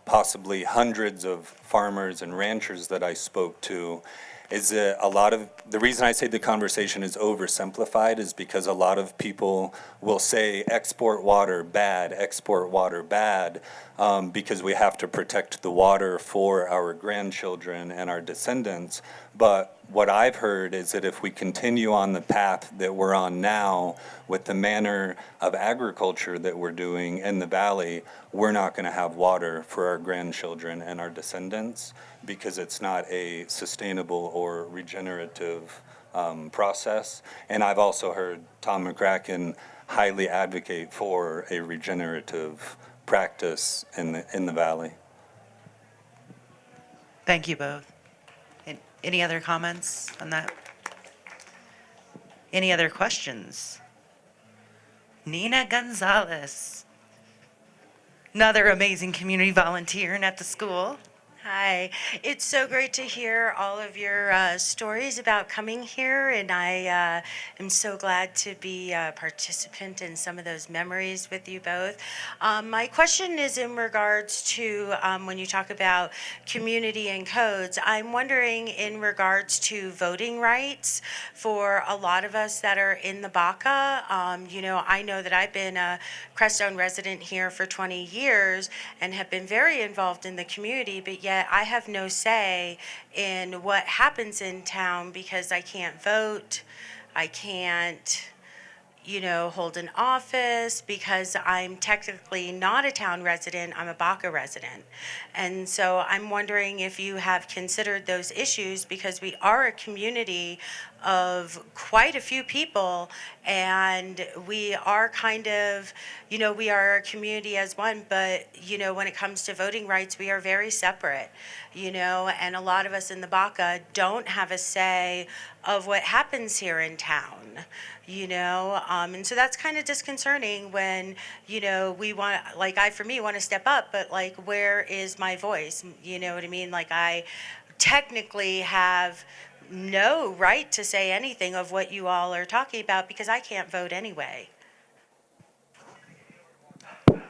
possibly hundreds of farmers and ranchers that I spoke to, is that a lot of, the reason I say the conversation is oversimplified is because a lot of people will say export water bad, because we have to protect the water for our grandchildren and our descendants. But what I've heard is that if we continue on the path that we're on now with the manner of agriculture that we're doing in the valley, we're not going to have water for our grandchildren and our descendants because it's not a sustainable or regenerative process. And I've also heard Tom McCracken highly advocate for a regenerative practice in the valley. Thank you both. Any other comments on that? Any other questions? Nina Gonzalez, another amazing community volunteer at the school. Hi. It's so great to hear all of your stories about coming here, and I am so glad to be a participant in some of those memories with you both. My question is in regards to when you talk about community and codes, I'm wondering in regards to voting rights for a lot of us that are in the Baca. I know that I've been a Crestone resident here for 20 years and have been very involved in the community, but yet I have no say in what happens in town because I can't vote, I can't, hold an office because I'm technically not a town resident, I'm a Baca resident. And so I'm wondering if you have considered those issues because we are a community of quite a few people and we are kind of, we are a community as one, but, when it comes to voting rights, we are very separate, and a lot of us in the Baca don't have a say of what happens here in town. And so that's kind of disconcerting when, we want, for me, want to step up, but where is my voice? You know what I mean? I technically have no right to say anything of what you all are talking about because I can't vote anyway.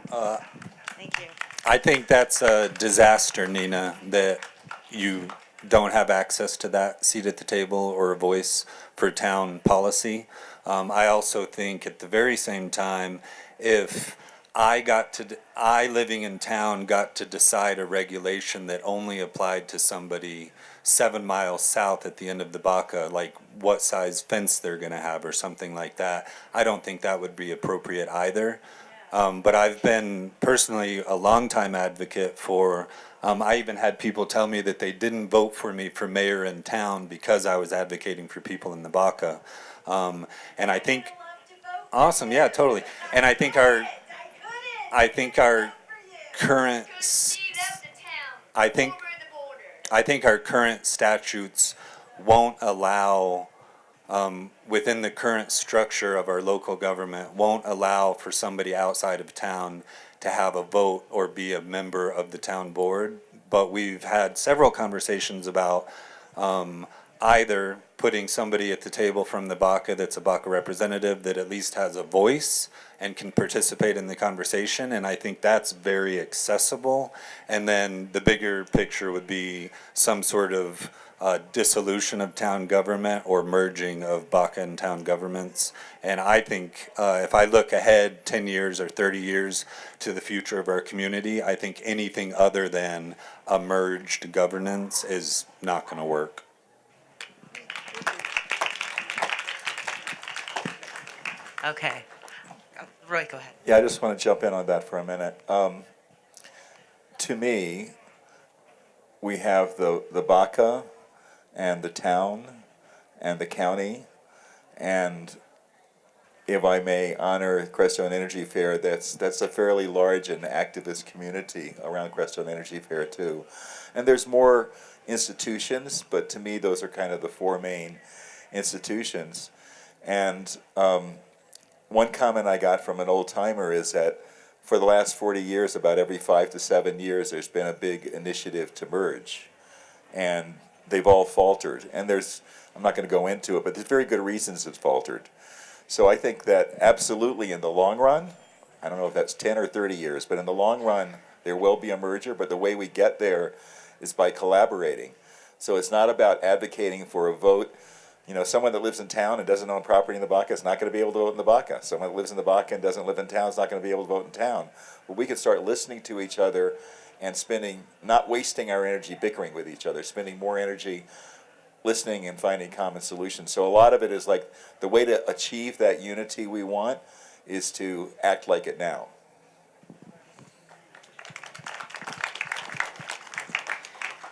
Thank you. I think that's a disaster, Nina, that you don't have access to that seat at the table or a voice for town policy. I also think at the very same time, if I living in town got to decide a regulation that only applied to somebody 7 miles south at the end of the Baca, like what size fence they're gonna have or something like that, I don't think that would be appropriate either. But I've been personally a longtime advocate for, I even had people tell me that they didn't vote for me for mayor in town because I was advocating for people in the Baca. And I think, awesome, yeah, totally. And I think our current, I think, I think our current statutes won't allow, within the current structure of our local government, won't allow for somebody outside of town to have a vote or be a member of the town board. But we've had several conversations about either putting somebody at the table from the Baca that's a Baca representative that at least has a voice and can participate in the conversation, and I think that's very accessible. And then the bigger picture would be some sort of dissolution of town government or merging of Baca and town governments. And I think if I look ahead 10 years or 30 years to the future of our community, I think anything other than a merged governance is not going to work. Okay. Roy, go ahead. Yeah, I just want to jump in on that for a minute. To me, we have the Baca and the town and the county, and if I may honor Crestone Energy Fair, that's a fairly large and activist community around Crestone Energy Fair too. And there's more institutions, but to me those are kind of the four main institutions. And one comment I got from an old timer is that for the last 40 years, about every 5 to 7 years, there's been a big initiative to merge. And they've all faltered. And I'm not going to go into it, but there's very good reasons it's faltered. So I think that absolutely in the long run, I don't know if that's 10 or 30 years, but in the long run, there will be a merger, but the way we get there is by collaborating. So it's not about advocating for a vote. You know, someone that lives in town and doesn't own property in the Baca is not going to be able to vote in the Baca. Someone that lives in the Baca and doesn't live in town is not going to be able to vote in town. But we can start listening to each other and not wasting our energy bickering with each other, spending more energy listening and finding common solutions. So a lot of it is like the way to achieve that unity we want is to act like it now.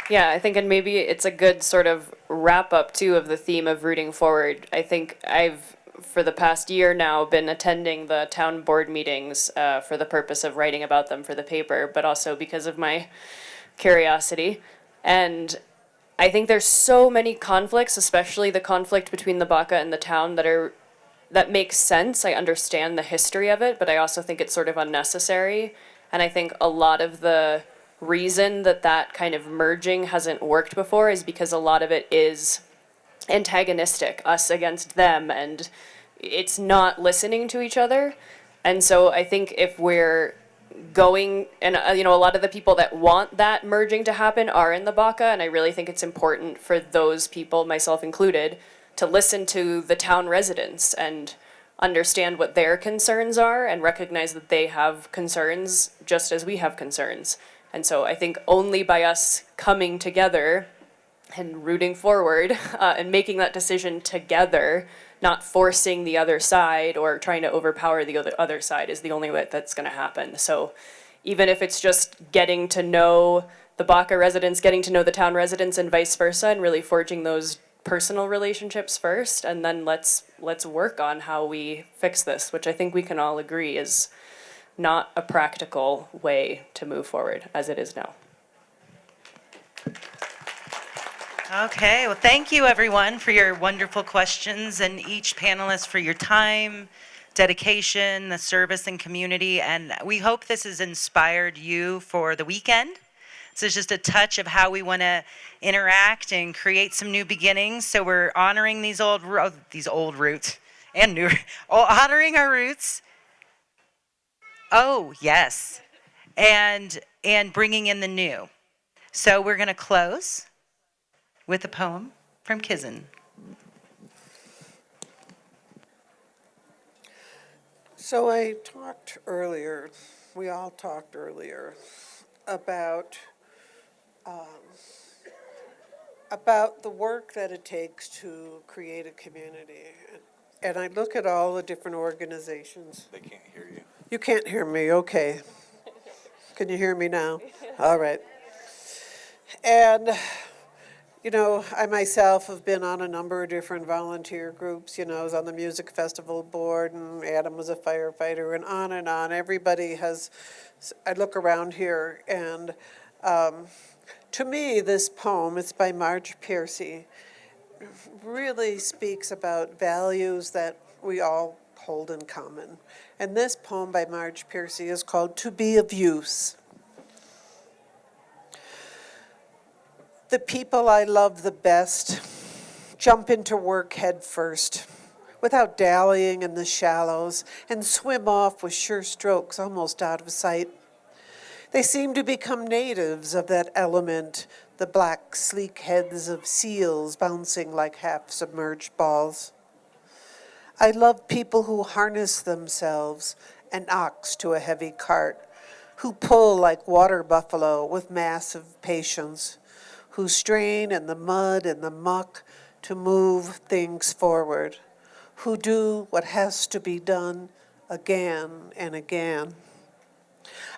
Yeah, I think, and maybe it's a good sort of wrap up too of the theme of rooting forward. I think I've, for the past year now, been attending the town board meetings for the purpose of writing about them for the paper, but also because of my curiosity. And I think there's so many conflicts, especially the conflict between the Baca and the town, that makes sense. I understand the history of it, but I also think it's sort of unnecessary. And I think a lot of the reason that kind of merging hasn't worked before is because a lot of it is antagonistic, us against them, and it's not listening to each other. And so I think if we're going, and a lot of the people that want that merging to happen are in the Baca, and I really think it's important for those people, myself included, to listen to the town residents and understand what their concerns are and recognize that they have concerns just as we have concerns. And so I think only by us coming together and rooting forward and making that decision together, not forcing the other side or trying to overpower the other side, is the only way that's going to happen. So even if it's just getting to know the Baca residents, getting to know the town residents and vice versa, and really forging those personal relationships first, and then let's work on how we fix this, which I think we can all agree is not a practical way to move forward as it is now. Okay, well, thank you everyone for your wonderful questions, and each panelist for your time, dedication, the service and community, and we hope this has inspired you for the weekend. This is just a touch of how we want to interact and create some new beginnings. So we're honoring these old roots and new, honoring our roots. Oh, yes. And and bringing in the new. So we're going to close with a poem from Kizzen. So I talked earlier, we all talked earlier about the work that it takes to create a community. And I look at all the different organizations. They can't hear you. You can't hear me, okay. Can you hear me now? All right. And, you know, I myself have been on a number of different volunteer groups. You know, I was on the music festival board, and Adam was a firefighter, and on and on. Everybody has, I look around here, and to me, this poem, it's by Marge Piercy, really speaks about values that we all hold in common. And this poem by Marge Piercy is called To Be of Use. The people I love the best jump into work head first, without dallying in the shallows, and swim off with sure strokes almost out of sight. They seem to become natives of that element, the black, sleek heads of seals bouncing like half-submerged balls. I love people who harness themselves, an ox to a heavy cart, who pull like water buffalo with massive patience, who strain in the mud and the muck to move things forward, who do what has to be done again and again.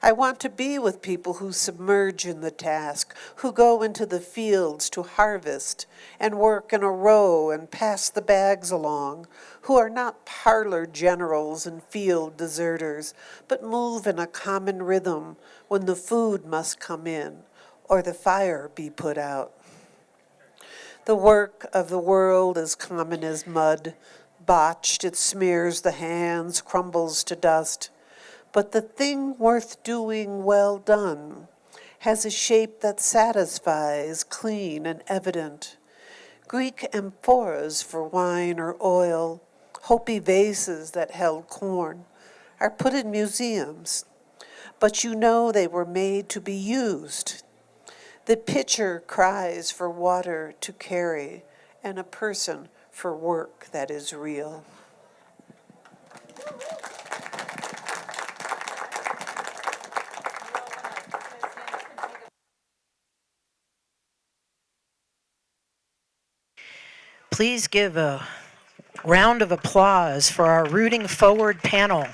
I want to be with people who submerge in the task, who go into the fields to harvest and work in a row and pass the bags along, who are not parlor generals and field deserters, but move in a common rhythm when the food must come in or the fire be put out. The work of the world is common as mud. Botched, it smears the hands, crumbles to dust. But the thing worth doing well done has a shape that satisfies, clean and evident. Greek amphoras for wine or oil, Hopi vases that held corn, are put in museums. But you know they were made to be used. The pitcher cries for water to carry, and a person for work that is real. Please give a round of applause for our Rooting Forward panel.